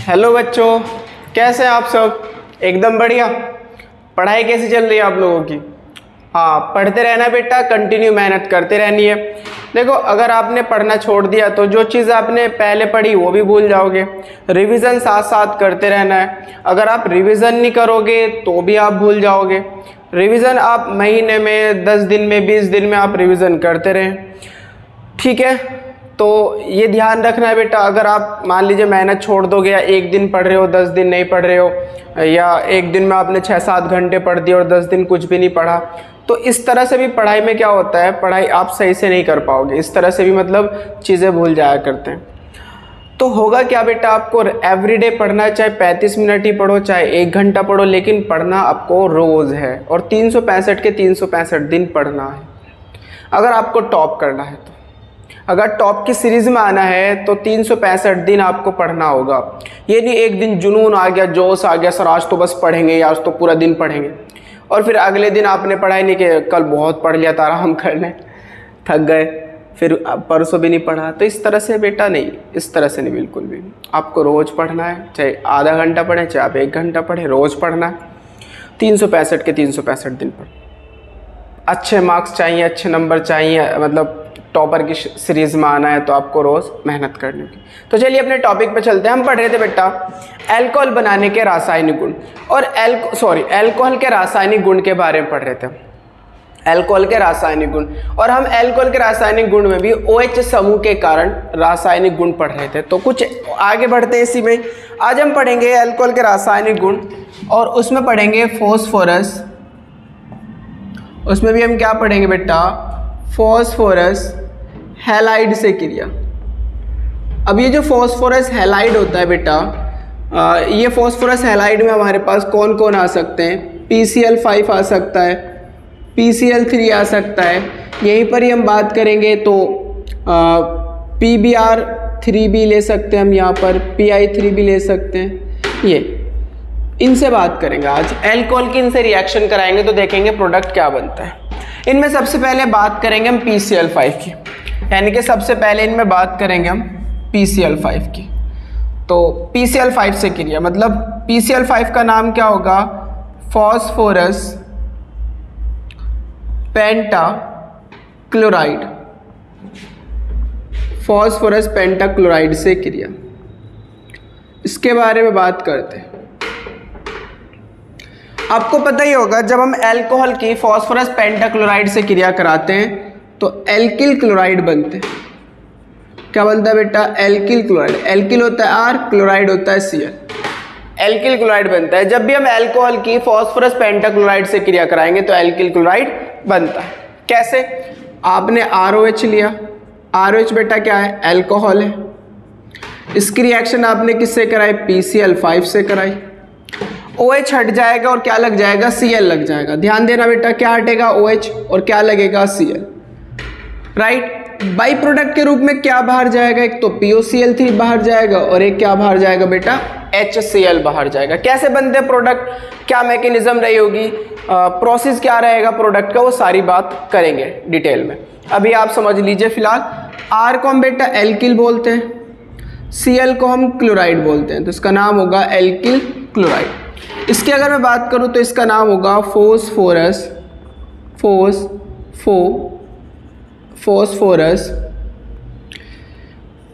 Hello बच्चों, कैसे हैं आप सब? एकदम बढ़िया। पढ़ाई कैसी चल रही है आप लोगों की? हाँ, पढ़ते रहना बेटा, कंटिन्यू मेहनत करते रहनी है। देखो, अगर आपने पढ़ना छोड़ दिया तो जो चीज़ आपने पहले पढ़ी वो भी भूल जाओगे। रिवीजन साथ साथ करते रहना है। अगर आप रिवीजन नहीं करोगे तो भी आप भूल जाओगे। रिवीजन आप महीने में, 10 दिन में, 20 दिन में आप रिवीजन करते रहें, ठीक है? तो ये ध्यान रखना है बेटा। अगर आप मान लीजिए मेहनत छोड़ दोगे, या एक दिन पढ़ रहे हो 10 दिन नहीं पढ़ रहे हो, या एक दिन में आपने 6-7 घंटे पढ़ दिए और 10 दिन कुछ भी नहीं पढ़ा, तो इस तरह से भी पढ़ाई में क्या होता है, पढ़ाई आप सही से नहीं कर पाओगे। इस तरह से भी मतलब चीज़ें भूल जाया करते हैं। तो होगा क्या बेटा, आपको एवरीडे पढ़ना है, चाहे 35 मिनट ही पढ़ो, चाहे 1 घंटा पढ़ो, लेकिन पढ़ना आपको रोज़ है और 365 के 365 दिन पढ़ना है अगर आपको टॉप करना है। तो अगर टॉप की सीरीज़ में आना है तो 365 दिन आपको पढ़ना होगा। ये नहीं एक दिन जुनून आ गया, जोश आ गया, सर आज तो बस पढ़ेंगे, आज तो पूरा दिन पढ़ेंगे, और फिर अगले दिन आपने पढ़ाई नहीं किया, कल बहुत पढ़ लिया था आराम करने, थक गए, फिर परसों भी नहीं पढ़ा। तो इस तरह से बेटा नहीं, इस तरह से नहीं, बिल्कुल भी। आपको रोज़ पढ़ना है, चाहे आधा घंटा पढ़ें, चाहे आप 1 घंटा पढ़ें, रोज़ पढ़ना है। 365 के 365 दिन पर अच्छे मार्क्स चाहिए, अच्छे नंबर चाहिए, मतलब टॉपर की सीरीज़ में आना है तो आपको रोज़ मेहनत करनी होगी। तो चलिए अपने टॉपिक पे चलते हैं। हम पढ़ रहे थे बेटा अल्कोहल बनाने के रासायनिक गुण, और अल्कोहल के रासायनिक गुण के बारे में पढ़ रहे थे। अल्कोहल के रासायनिक गुण, और हम अल्कोहल के रासायनिक गुण में भी OH समूह के कारण रासायनिक गुण पढ़ रहे थे। तो कुछ आगे बढ़ते हैं इसी में। आज हम पढ़ेंगे अल्कोहल के रासायनिक गुण, और उसमें पढ़ेंगे फॉस्फोरस। उसमें भी हम क्या पढ़ेंगे बेटा, फॉस्फोरस हैलाइड से क्रिया। अब ये जो फॉस्फोरस हैलाइड होता है बेटा, ये फॉस्फोरस हैलाइड में हमारे पास कौन कौन आ सकते हैं? PCl5 आ सकता है, PCl3 आ सकता है। यहीं पर ही हम बात करेंगे तो PBr3 भी ले सकते हैं हम, यहाँ पर PI3 भी ले सकते हैं। ये इनसे बात करेंगे आज। अल्कोहल की इनसे रिएक्शन कराएंगे तो देखेंगे प्रोडक्ट क्या बनता है। इनमें सबसे पहले बात करेंगे हम PCl5 की, यानी कि सबसे पहले इनमें बात करेंगे हम PCl5 की। तो PCl5 से क्रिया, मतलब PCl5 का नाम क्या होगा? Phosphorus pentachloride. फॉस्फोरस पेंटाक्लोराइड से क्रिया, इसके बारे में बात करते हैं। आपको पता ही होगा, जब हम अल्कोहल की फॉस्फोरस पेंटाक्लोराइड से क्रिया कराते हैं तो एल्किल क्लोराइड बनते हैं। क्या बनता है बेटा? Alkyl chloride. एल्किल होता है R, क्लोराइड होता है Cl। एल्किल क्लोराइड बनता है। जब भी हम अल्कोहल की फॉस्फोरस पेंटाक्लोराइड से क्रिया कराएंगे तो एल्किल क्लोराइड बनता है। कैसे? आपने ROH लिया, ROH बेटा क्या है? अल्कोहल है। इसकी रिएक्शन आपने किससे कराई? PCl5 से कराई। OH हट जाएगा और क्या लग जाएगा? Cl लग जाएगा। ध्यान देना बेटा, क्या हटेगा? OH, और क्या लगेगा? Cl, right. बाई प्रोडक्ट के रूप में क्या बाहर जाएगा? एक तो POCl3 बाहर जाएगा, और एक क्या बाहर जाएगा बेटा? HCl बाहर जाएगा। कैसे बनते हैं प्रोडक्ट, क्या मैकेनिज्म रही होगी, प्रोसेस क्या रहेगा प्रोडक्ट का, वो सारी बात करेंगे डिटेल में। अभी आप समझ लीजिए फिलहाल। R को हम बेटा एल्किल बोलते हैं, Cl को हम क्लोराइड बोलते हैं, तो इसका नाम होगा एल्किल क्लोराइड। इसकी अगर मैं बात करूं तो इसका नाम होगा फॉस्फोरस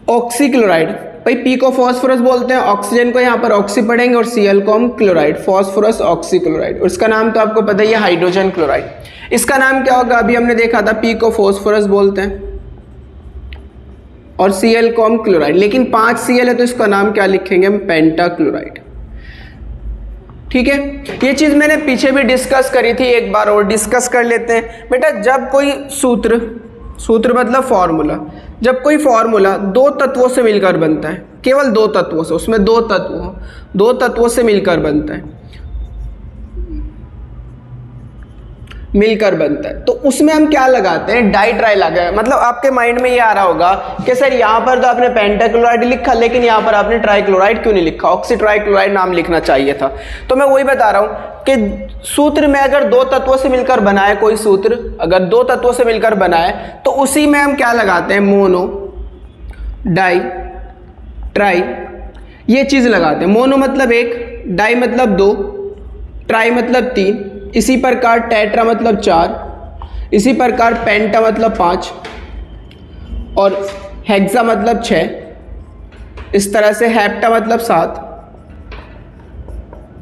ऑक्सीक्लोराइड। भाई P को फॉस्फोरस बोलते हैं, ऑक्सीजन को यहाँ पर ऑक्सी पढ़ेंगे, और Cl को हम क्लोराइड, फॉस्फोरस ऑक्सीक्लोराइड। और इसका नाम तो आपको पता ही है, हाइड्रोजन क्लोराइड। इसका नाम क्या होगा? अभी हमने देखा था, P को फॉस्फोरस बोलते हैं और Cl को हम क्लोराइड, लेकिन 5 Cl है तो इसका नाम क्या लिखेंगे हम? पेंटाक्लोराइड। ठीक है, ये चीज मैंने पीछे भी डिस्कस करी थी, एक बार और डिस्कस कर लेते हैं बेटा। जब कोई सूत्र मतलब फॉर्मूला, जब कोई फॉर्मूला 2 तत्वों से मिलकर बनता है, केवल 2 तत्वों से, उसमें 2 तत्वों से मिलकर बनता है, मिलकर बनता है, तो उसमें हम क्या लगाते हैं? डाई ट्राई लगाए। मतलब आपके माइंड में ये आ रहा होगा कि सर यहाँ पर तो आपने पेंटाक्लोराइड लिखा, लेकिन यहाँ पर आपने ट्राइक्लोराइड क्यों नहीं लिखा? ऑक्सी ट्राइक्लोराइड नाम लिखना चाहिए था। तो मैं वही बता रहा हूँ कि सूत्र में अगर 2 तत्वों से मिलकर बनाए, कोई सूत्र अगर 2 तत्वों से मिलकर बनाए तो उसी में हम क्या लगाते हैं? मोनो, डाई, ट्राई, ये चीज़ लगाते हैं। मोनो मतलब एक, डाई मतलब दो, ट्राई मतलब तीन, इसी प्रकार टेट्रा मतलब चार, इसी प्रकार पेंटा मतलब पाँच, और हेक्सा मतलब छः, इस तरह से हेप्टा मतलब सात,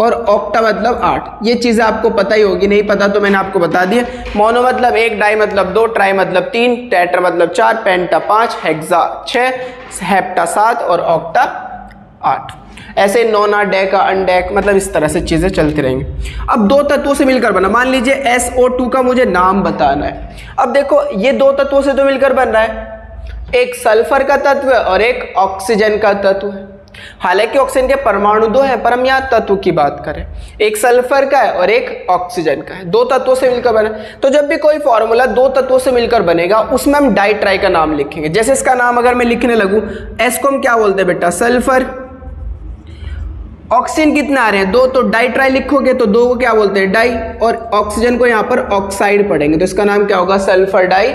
और ऑक्टा मतलब 8। ये चीज़ें आपको पता ही होगी, नहीं पता तो मैंने आपको बता दिया। मोनो मतलब एक, डाई मतलब दो, ट्राई मतलब तीन, टेट्रा मतलब चार, पेंटा 5, हेक्सा 6, हेप्टा 7 और ऑक्टा 8। ऐसे नोना, डेका, अनडेक, मतलब इस तरह से चीज़ें चलती रहेंगी। अब दो तत्वों से मिलकर बना, मान लीजिए SO2 का मुझे नाम बताना है। अब देखो ये दो तत्वों से तो मिलकर बन रहा है, एक सल्फर का तत्व है और एक ऑक्सीजन का तत्व है। हालांकि ऑक्सीजन के परमाणु दो हैं, पर हम यहाँ तत्व की बात करें, एक सल्फर का है और एक ऑक्सीजन का है, दो तत्वों से मिलकर बना। तो जब भी कोई फॉर्मूला दो तत्वों से मिलकर बनेगा उसमें हम डाई ट्राई का नाम लिखेंगे। जैसे इसका नाम अगर मैं लिखने लगूं, एस को हम क्या बोलते हैं बेटा, सल्फर। ऑक्सीजन कितने आ रहे हैं, दो, तो डाई ट्राई लिखोगे तो दो को क्या बोलते हैं, डाई, और ऑक्सीजन को यहाँ पर ऑक्साइड पढ़ेंगे तो इसका नाम क्या होगा, सल्फर डाई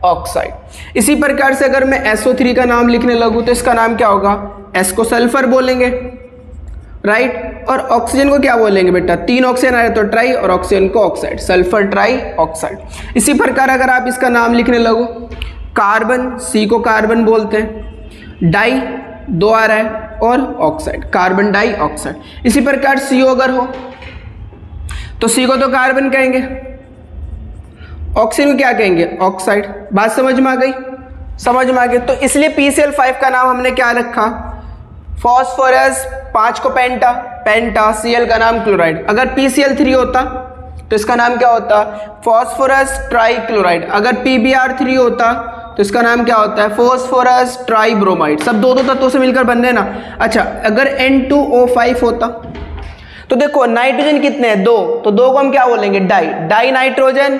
ऑक्साइड। इसी प्रकार से अगर मैं SO3 का नाम लिखने लगूं तो इसका नाम क्या होगा, S को सल्फर बोलेंगे, राइट, और ऑक्सीजन को क्या बोलेंगे बेटा, तीन ऑक्सीजन आ रहे तो ट्राई, और ऑक्सीजन को ऑक्साइड, सल्फर ट्राई ऑक्साइड। इसी प्रकार अगर आप इसका नाम लिखने लगो, कार्बन, C को कार्बन बोलते हैं, डाई दो आ रहा है, और ऑक्साइड, कार्बन डाई ऑक्साइड। इसी प्रकार CO अगर हो तो C को तो कार्बन कहेंगे, ऑक्सीजन को क्या कहेंगे, ऑक्साइड। बात समझ में आ गई, समझ में आ गई। तो इसलिए PCl5 का नाम हमने क्या रखा, फॉस्फोरस, 5 को पेंटा, पेंटा, Cl का नाम क्लोराइड। अगर PCl3 होता तो इसका नाम क्या होता, फॉस्फोरस ट्राई क्लोराइड। अगर PBr3 होता तो इसका नाम क्या होता है, फॉस्फोरस ट्राई ब्रोमाइड। सब दो दो तत्वों से मिलकर बन रहे ना। अच्छा, अगर N2O5 होता तो देखो नाइट्रोजन कितने हैं, दो, तो दो को हम क्या बोलेंगे, डाई, डाई नाइट्रोजन,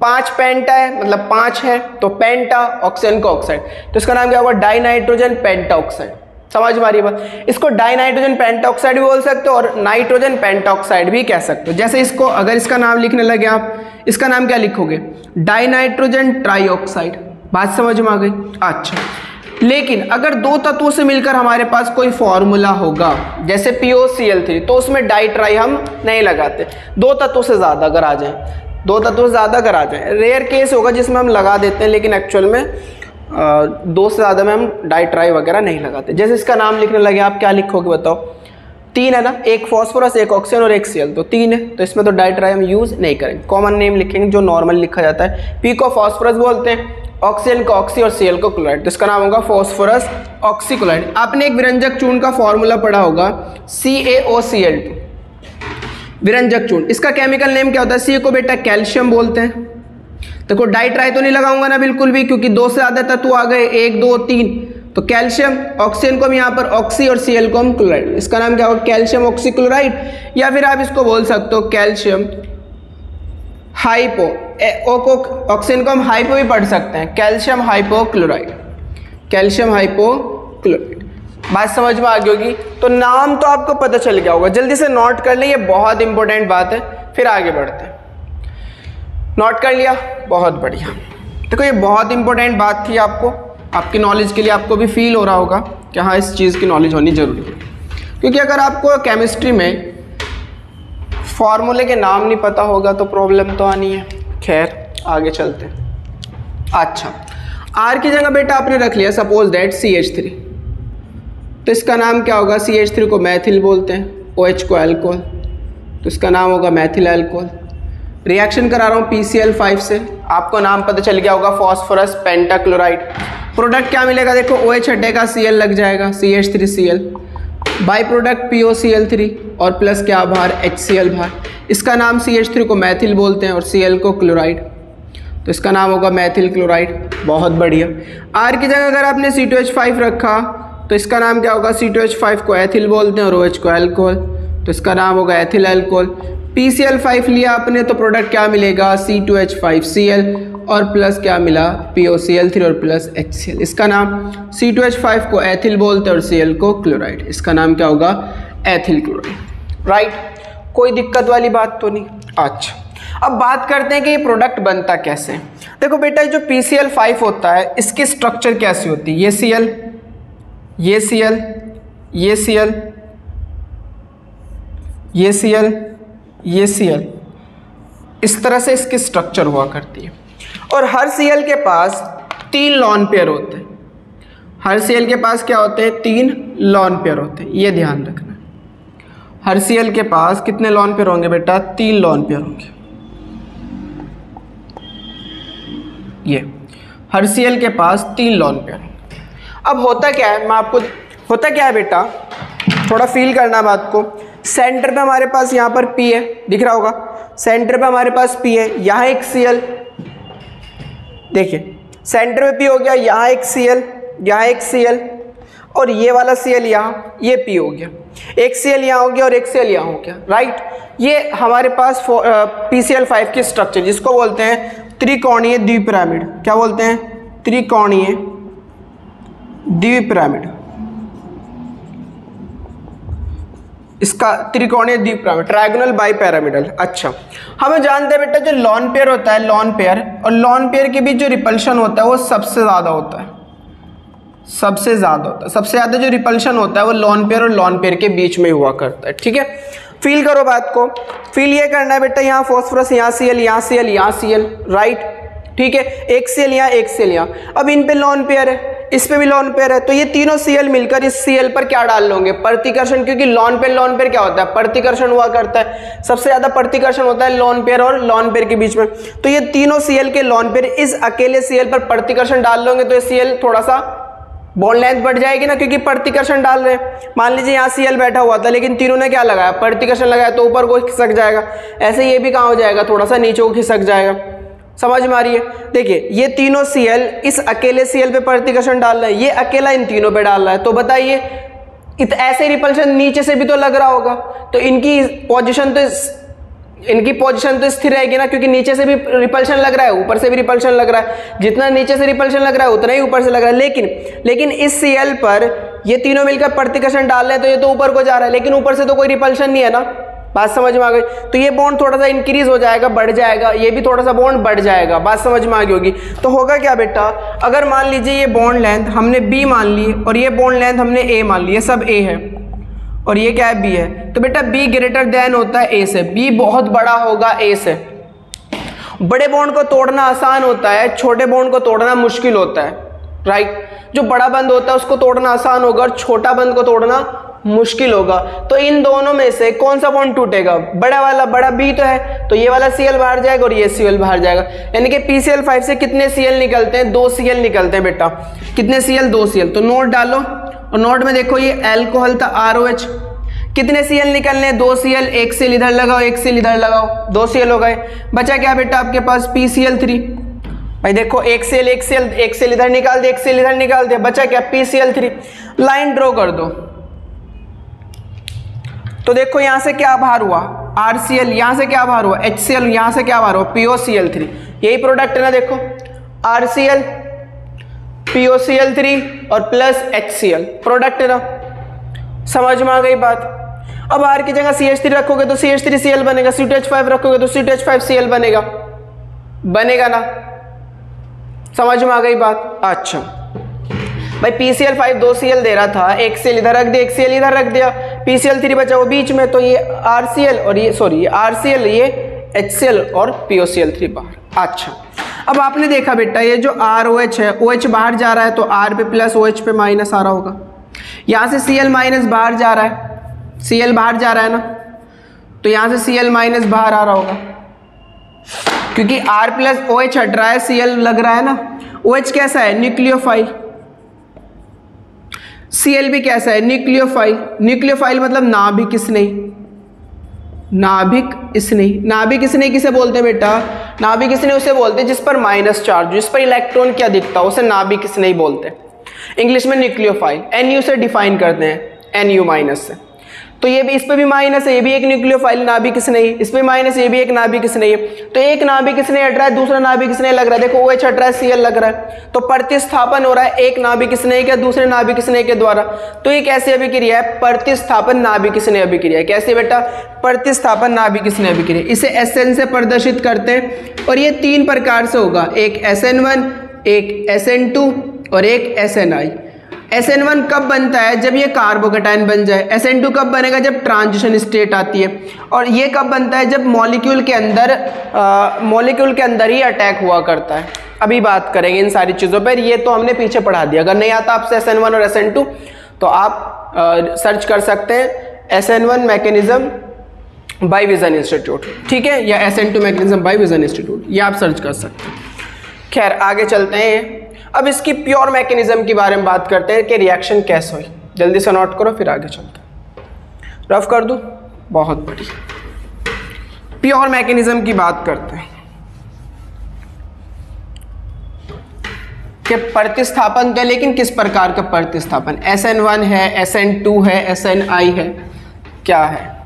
5 पेंटा है मतलब 5 है तो पेंटा, ऑक्सीजन को ऑक्साइड, तो इसका नाम क्या होगा, डाई नाइट्रोजन पेंटा ऑक्साइड। समझ में आ रही बात, इसको डाई नाइट्रोजन पेंटा ऑक्साइड भी बोल सकते हो और नाइट्रोजन पेंटा ऑक्साइड भी कह सकते हो। जैसे इसको अगर इसका नाम लिखने लगे आप, इसका नाम क्या लिखोगे, डाई नाइट्रोजन ट्राई ऑक्साइड। बात समझ में आ गई। अच्छा, लेकिन अगर दो तत्वों से मिलकर हमारे पास कोई फॉर्मूला होगा जैसे POCl3, तो उसमें डाई ट्राई हम नहीं लगाते। दो तत्वों से ज़्यादा अगर आ जाए, दो तत्वों से ज़्यादा अगर आ जाए, रेयर केस होगा जिसमें हम लगा देते हैं, लेकिन एक्चुअल में दो से ज़्यादा में हम डाई ट्राई वगैरह नहीं लगाते। जैसे इसका नाम लिखने लगे, आप क्या लिखोगे बताओ, तीन है ना, एक फॉस्फोरस, एक ऑक्सीजन और एक Cl, तो तीन है, तो इसमें तो डाई ट्राई हम यूज़ नहीं करेंगे। कॉमन नेम लिखेंगे जो नॉर्मल लिखा जाता है। P को फॉस्फोरस बोलते हैं, ऑक्सीजन को ऑक्सी और Cl को क्लोराइड, तो इसका नाम होगा फॉस्फोरस ऑक्सीक्लोराइड। आपने एक विरंजक चूर्ण का फॉर्मूला पढ़ा होगा CaOCl2, विरंजक चूर्ण। इसका केमिकल नेम क्या होता है, C को बेटा कैल्शियम बोलते हैं। देखो डाई ट्राई तो नहीं लगाऊंगा ना बिल्कुल भी, क्योंकि दो से ज़्यादा तत्व आ गए, 1 2 3, तो कैल्शियम, ऑक्सीजन को हम यहाँ पर ऑक्सी और Cl को हम क्लोराइड, इसका नाम क्या होगा, कैल्शियम ऑक्सी क्लोराइड। या फिर आप इसको बोल सकते हो कैल्शियम हाइपो, ओ को ऑक्सीजन को हम हाइपो भी पढ़ सकते हैं, कैल्शियम हाइपोक्लोराइड, कैल्शियम हाइपोक्लोराइड। बात समझ में आ गई होगी। तो नाम तो आपको पता चल गया होगा, जल्दी से नोट कर लें, ये बहुत इंपॉर्टेंट बात है। फिर आगे बढ़ते हैं। नोट कर लिया, बहुत बढ़िया। देखो ये बहुत इंपॉर्टेंट बात थी, आपको, आपकी नॉलेज के लिए आपको भी फील हो रहा होगा कि हाँ इस चीज़ की नॉलेज होनी जरूरी है। क्योंकि अगर आपको केमिस्ट्री में फॉर्मूले के नाम नहीं पता होगा तो प्रॉब्लम तो आनी है। खैर आगे चलते हैं। अच्छा, R की जगह बेटा आपने रख लिया सपोज दैट CH3, तो इसका नाम क्या होगा, CH3 को मैथिल बोलते हैं, OH को अल्कोहल, तो इसका नाम होगा मैथिल अल्कोहल। रिएक्शन करा रहा हूँ PCl5 से, आपको नाम पता चल गया होगा फॉस्फोरस पेंटाक्लोराइड। प्रोडक्ट क्या मिलेगा, देखो OH हटेगा, Cl लग जाएगा, CH3Cl, बाई प्रोडक्ट POCl3 और प्लस क्या बाहर HCl बाहर। इसका नाम CH3 को मैथिल बोलते हैं और Cl को क्लोराइड, तो इसका नाम होगा मैथिल क्लोराइड। बहुत बढ़िया। R की जगह अगर आपने C2H5 रखा तो इसका नाम क्या होगा, C2H5 को एथिल बोलते हैं और OH को अल्कोहल, तो इसका नाम होगा एथिल अल्कोहल। PCl5 लिया आपने तो प्रोडक्ट क्या मिलेगा, C2H5Cl और प्लस क्या मिला, POCl3 और प्लस HCl। इसका नाम C2H5 को एथिल बोलते हैं और Cl को क्लोराइड, इसका नाम क्या होगा, एथिल क्लोराइड। राइट, कोई दिक्कत वाली बात तो नहीं। अच्छा, अब बात करते हैं कि ये प्रोडक्ट बनता कैसे। देखो बेटा जो PCl5 होता है इसकी स्ट्रक्चर कैसी होती है, ये Cl, ये Cl, ये Cl, ये Cl, ये Cl, इस तरह से इसकी स्ट्रक्चर हुआ करती है। और हर Cl के पास 3 लॉन पेयर होते हैं। हर Cl के पास क्या होते हैं? 3 लॉन पेयर होते हैं, ये ध्यान रखना। हर Cl के पास कितने लॉन पेयर होंगे बेटा? 3 लॉन पेयर होंगे। ये हर Cl के पास 3 लॉन पेयर। अब होता क्या है, मैं आपको, होता क्या है बेटा, थोड़ा फील करना बात को। सेंटर पे हमारे पास यहाँ पर P है, दिख रहा होगा, सेंटर पे हमारे पास P है, यहाँ एक Cl, देखिए सेंटर में P हो गया, यहाँ एक Cl, यहाँ एक Cl, और ये वाला Cl यहाँ, ये P हो गया, एक Cl यहाँ हो गया और एक Cl यहाँ हो गया, राइट। ये हमारे पास PCl5 की स्ट्रक्चर, जिसको बोलते हैं त्रिकोणीय द्विपिरामिड। क्या बोलते हैं? त्रिकोणीय द्विपिरामिड। इसका त्रिकोणीय द्विपिरामिड, ट्रायगोनल बाइपिरामिडल। अच्छा, हमें जानते हैं बेटा जो लॉन पेयर होता है, लॉन पेयर और लॉन पेयर के बीच जो रिपल्शन होता है वो सबसे ज़्यादा होता है, सबसे ज़्यादा होता है। सबसे ज़्यादा जो रिपल्शन होता है वो लॉन पेयर और लॉन पेयर के बीच में हुआ करता है, ठीक है। फील करो बात को, फील ये करना है बेटा, यहाँ फॉस्फोरस, यहाँ Cl, यहाँ Cl, यहाँ Cl, राइट, ठीक है, एक Cl यहाँ, एक Cl यहाँ। अब इन पे लॉन पेयर है, इस पे भी लॉन पेयर है, तो ये तीनों Cl मिलकर इस Cl पर क्या डाल लोगे? प्रतिकर्षण, क्योंकि लॉन पेयर क्या होता है? प्रतिकर्षण हुआ करता है। सबसे ज्यादा प्रतिकर्षण होता है लॉन पेयर और लॉन पेयर के बीच में, तो ये तीनों Cl के लॉन पेयर इस अकेले Cl पर प्रतिकर्षण डाल लोगे तो ये Cl थोड़ा सा बॉन्ड लेंथ बढ़ जाएगी ना, क्योंकि प्रतिकर्षण डाल रहे हैं। मान लीजिए यहाँ Cl बैठा हुआ था, लेकिन तीनों ने क्या लगाया? प्रतिकर्षण लगाया, तो ऊपर को खिसक जाएगा। ऐसे ये भी कहाँ हो जाएगा? थोड़ा सा नीचे को खिसक जाएगा। समझ में आ रही है? देखिए ये तीनों Cl इस अकेले Cl पे प्रतिकर्षण डाल रहा है, ये अकेला इन तीनों पे डाल रहा है, तो बताइए ऐसे रिपल्शन नीचे से भी तो लग रहा होगा, तो इनकी पोजीशन तो स्थिर रहेगी ना, क्योंकि नीचे से भी रिपल्शन लग रहा है, ऊपर से भी रिपल्शन लग रहा है। जितना नीचे से रिपल्शन लग रहा है उतना ही ऊपर से लग रहा है। लेकिन इस Cl पर ये तीनों मिलकर प्रतिकर्षण डाल रहे हैं, तो ये तो ऊपर को जा रहा है, लेकिन ऊपर से तो कोई रिपल्शन नहीं है ना। बात समझ में आ गई? तो ये बॉन्ड थोड़ा सा इंक्रीज हो जाएगा, बढ़ जाएगा, ये भी थोड़ा सा बॉन्ड बढ़ जाएगा। बात समझ में आ गई होगी? तो होगा क्या बेटा, अगर मान लीजिए ये बॉन्ड लेंथ हमने B मान ली और ये बॉन्ड लेंथ हमने A मान ली, ये सब A है और ये क्या है? B है, तो बेटा B ग्रेटर देन होता है A से, B बहुत बड़ा होगा A से। बड़े बॉन्ड को तोड़ना आसान होता है, छोटे बॉन्ड को तोड़ना मुश्किल होता है, राइट। जो बड़ा बंद होता है उसको तोड़ना आसान होगा और छोटा बंद को तोड़ना मुश्किल होगा। तो इन दोनों में से कौन सा बॉन्ड टूटेगा? बड़ा वाला, बड़ा B तो है, तो ये वाला Cl बाहर जाएगा और ये Cl बाहर जाएगा। यानी कि PCl5 से कितने Cl निकलते हैं? 2 Cl निकलते हैं बेटा। कितने Cl? 2 Cl। तो नोट डालो और नोट में देखो ये एल्कोहल था ROH, कितने Cl निकलने? 2 Cl, एक Cl इधर लगाओ, एक Cl इधर लगाओ, 2 Cl हो गए। बचा क्या बेटा आपके पास? PCl3। भाई देखो एक Cl इधर निकाल दे, एक Cl इधर निकाल दे, बचा क्या? PCl3। लाइन ड्रॉ कर दो, तो देखो यहां से क्या बाहर हुआ? RCl, यहां से क्या बाहर हुआ? HCl, यहां से क्या बाहर हुआ? POCl3। यही प्रोडक्ट है ना, देखो RCl, POCl3 और प्लस HCl प्रोडक्ट है ना। समझ में आ गई बात? अब R की जगह CH3 रखोगे तो CH3Cl बनेगा, C2H5 रखोगे तो C2H5Cl बनेगा ना। समझ में आ गई बात? अच्छा भाई PCl5 2 Cl दे रहा था, एक Cl इधर रख दिया, एक Cl इधर रख दिया, PCl3 बचा वो बीच में, तो ये RCl और ये RCl, ये HCl और POCl3 बाहर। अच्छा, अब आपने देखा बेटा ये जो ROH है, OH बाहर जा रहा है तो R पे प्लस OH पे माइनस आ रहा होगा। यहाँ से Cl माइनस बाहर जा रहा है, Cl बाहर जा रहा है ना, तो यहाँ से Cl माइनस बाहर आ रहा होगा, क्योंकि R प्लस OH हट रहा है, Cl लग रहा है ना। OH कैसा है? न्यूक्लियोफाइल। Cl भी कैसा है? न्यूक्लियोफाइल। न्यूक्लियोफाइल मतलब नाभिक स्नेही, नाभिक स्नेही। नाभिक स्नेही किसे बोलते हैं बेटा? नाभिक स्नेही उसे बोलते हैं जिस पर माइनस चार्ज, जिस पर इलेक्ट्रॉन क्या दिखता है, उसे नाभिक स्नेही बोलते हैं। इंग्लिश में न्यूक्लियोफाइल। Nu से डिफाइन करते हैं, Nu माइनस से। तो ये भी, इस पे भी माइनस है, ये भी एक न्यूक्लियोफाइल नाभिक स्नेही, इस पे माइनस, ये भी एक नाभिक स्नेही है। तो एक नाभिक स्नेही हट रहा है, दूसरा नाभिक स्नेही लग रहा है। देखो OH हट रहा है, Cl लग रहा है, तो प्रतिस्थापन हो रहा है एक नाभिक स्नेही के दूसरे नाभिक स्नेही के द्वारा। तो ये कैसी अभिक्रिया है? प्रतिस्थापन नाभिक स्नेही अभिक्रिया। कैसे बेटा? प्रतिस्थापन नाभिक स्नेही अभिक्रिया। इसे SN से प्रदर्शित करते हैं और ये 3 प्रकार से होगा, एक SN1, एक SN2 और एक SNI। SN1 कब बनता है? जब ये कार्बोकेटायन बन जाए। SN2 कब बनेगा? जब ट्रांजिशन स्टेट आती है। और ये कब बनता है? जब मॉलिक्यूल के अंदर ही अटैक हुआ करता है। अभी बात करेंगे इन सारी चीज़ों पर, ये तो हमने पीछे पढ़ा दिया। अगर नहीं आता आपसे SN1 और SN2 तो आप सर्च कर सकते हैं SN1 mechanism bye vision institute, ठीक है, या SN2 mechanism bye vision institute, ये आप सर्च कर सकते हैं। खैर आगे चलते हैं। अब इसकी प्योर मैकेनिज्म के बारे में बात करते हैं कि रिएक्शन कैसे हुई। जल्दी से नोट करो फिर आगे चलते हैं। रफ कर दूं? बहुत बढ़िया। प्योर मैकेनिज्म की बात करते हैं कि प्रतिस्थापन तो, लेकिन किस प्रकार का प्रतिस्थापन? SN1 है, SN2 है, SNI है, क्या है,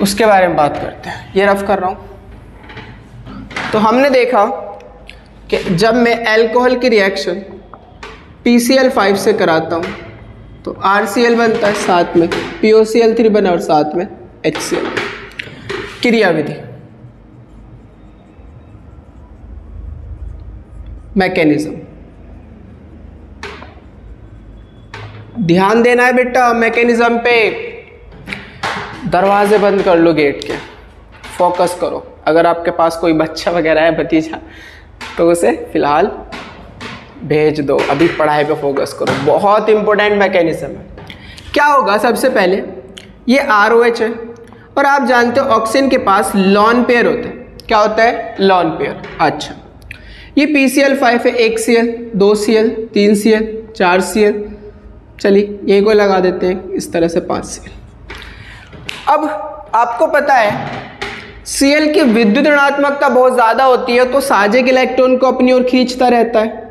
उसके बारे में बात करते हैं। ये रफ कर रहा हूं। तो हमने देखा कि जब मैं अल्कोहल की रिएक्शन PCl5 से कराता हूं तो RCl बनता है, साथ में POCl3 बना और साथ में HCl। क्रियाविधि, मैकेनिज्म, ध्यान देना है बेटा मैकेनिज्म पे। दरवाजे बंद कर लो गेट के, फोकस करो। अगर आपके पास कोई बच्चा वगैरह है, भतीजा, तो उसे फिलहाल भेज दो, अभी पढ़ाई पे फोकस करो। बहुत इंपॉर्टेंट मैकेनिज्म है। क्या होगा? सबसे पहले ये ROH है और आप जानते हो ऑक्सीजन के पास लॉन पेयर होता है। क्या होता है? Lone pair. अच्छा, ये PCl5 है, 1 Cl, 2 Cl, 3 Cl, 4 Cl, चलिए ये को लगा देते हैं इस तरह से 5 Cl। अब आपको पता है Cl की विद्युत ऋणात्मकता बहुत ज़्यादा होती है, तो साझेक इलेक्ट्रॉन को अपनी ओर खींचता रहता है।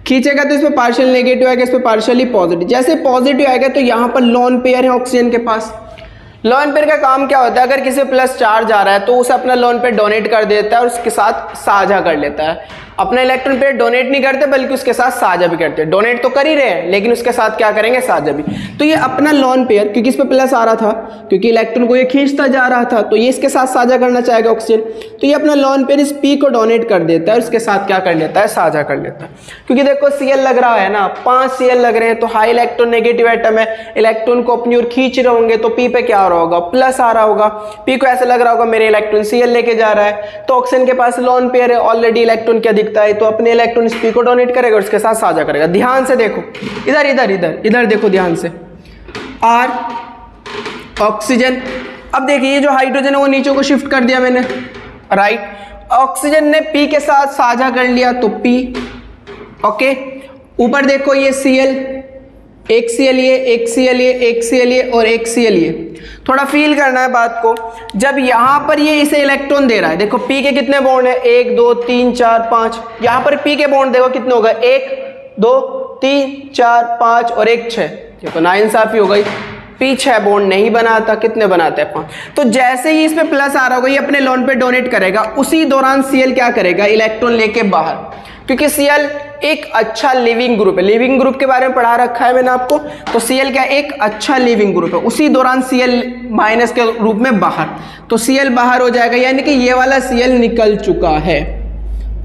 खींचेगा तो इसमें पार्शियल नेगेटिव आएगा, इसमें पार्शियली पॉजिटिव। जैसे पॉजिटिव आएगा तो यहाँ पर लॉन पेयर है ऑक्सीजन के पास। लॉन पेयर का काम क्या होता है? अगर किसी प्लस चार्ज आ रहा है तो उसे अपना लॉन पेयर डोनेट कर देता है और उसके साथ साझा कर लेता है। अपना इलेक्ट्रॉन पेयर डोनेट नहीं करते बल्कि उसके साथ साझा भी करते हैं। डोनेट तो कर ही रहे हैं लेकिन उसके साथ क्या करेंगे? साझा भी। तो ये अपना लॉन पेयर, क्योंकि इस पे प्लस आ रहा था, क्योंकि इलेक्ट्रॉन को ये खींचता जा रहा था, तो ये इसके साथ साझा करना चाहेगा ऑक्सीजन, तो ये अपना लॉन पेयर इस P को डोनेट कर देता है और उसके साथ क्या कर लेता है? साझा कर लेता है। क्योंकि देखो Cl लग रहा है ना, 5 Cl लग रहे हैं, तो हाई इलेक्ट्रॉन नेगेटिव एटम है, इलेक्ट्रॉन को अपनी ओर खींच रहे होंगे, तो P पे क्या आ रहा होगा? प्लस आ रहा होगा। P को ऐसा लग रहा होगा मेरे इलेक्ट्रॉन Cl लेके जा रहा है, तो ऑक्सीजन के पास लॉन पेयर है, ऑलरेडी इलेक्ट्रॉन क्या दिखता है, तो अपने इलेक्ट्रॉन P को डोनेट करेगा और उसके साथ साझा करेगा। ध्यान से देखो, इधर इधर इधर इधर देखो ध्यान से। R ऑक्सीजन, अब देखिए ये जो हाइड्रोजन है वो नीचे को शिफ्ट कर दिया मैंने, राइट। ऑक्सीजन ने P के साथ साझा कर लिया तो P, ओके। ऊपर देखो ये Cl, एक Cl ये, एक Cl ये, एक Cl ये और एक Cl ये। थोड़ा फील करना है बात को। जब यहाँ पर ये इसे इलेक्ट्रॉन दे रहा है, देखो P के कितने बॉन्ड है? 1 2 3 4 5। यहाँ पर P के बॉन्ड देखो कितने हो गए? 1 2 3 4 5 और 1 6। ये तो नाइंसाफी हो गई। P 6 बॉन्ड नहीं बनाता, कितने बनाते हैं? 5। तो जैसे ही इसमें प्लस आ रहा होगा ये अपने लॉन पे डोनेट करेगा, उसी दौरान Cl क्या करेगा? इलेक्ट्रॉन लेके बाहर, क्योंकि Cl एक अच्छा लिविंग ग्रुप है। लिविंग ग्रुप के बारे में पढ़ा रखा है मैंने आपको। तो Cl क्या? एक अच्छा लिविंग ग्रुप है। उसी दौरान Cl माइनस के रूप में बाहर, तो Cl बाहर हो जाएगा, यानी कि ये वाला Cl निकल चुका है।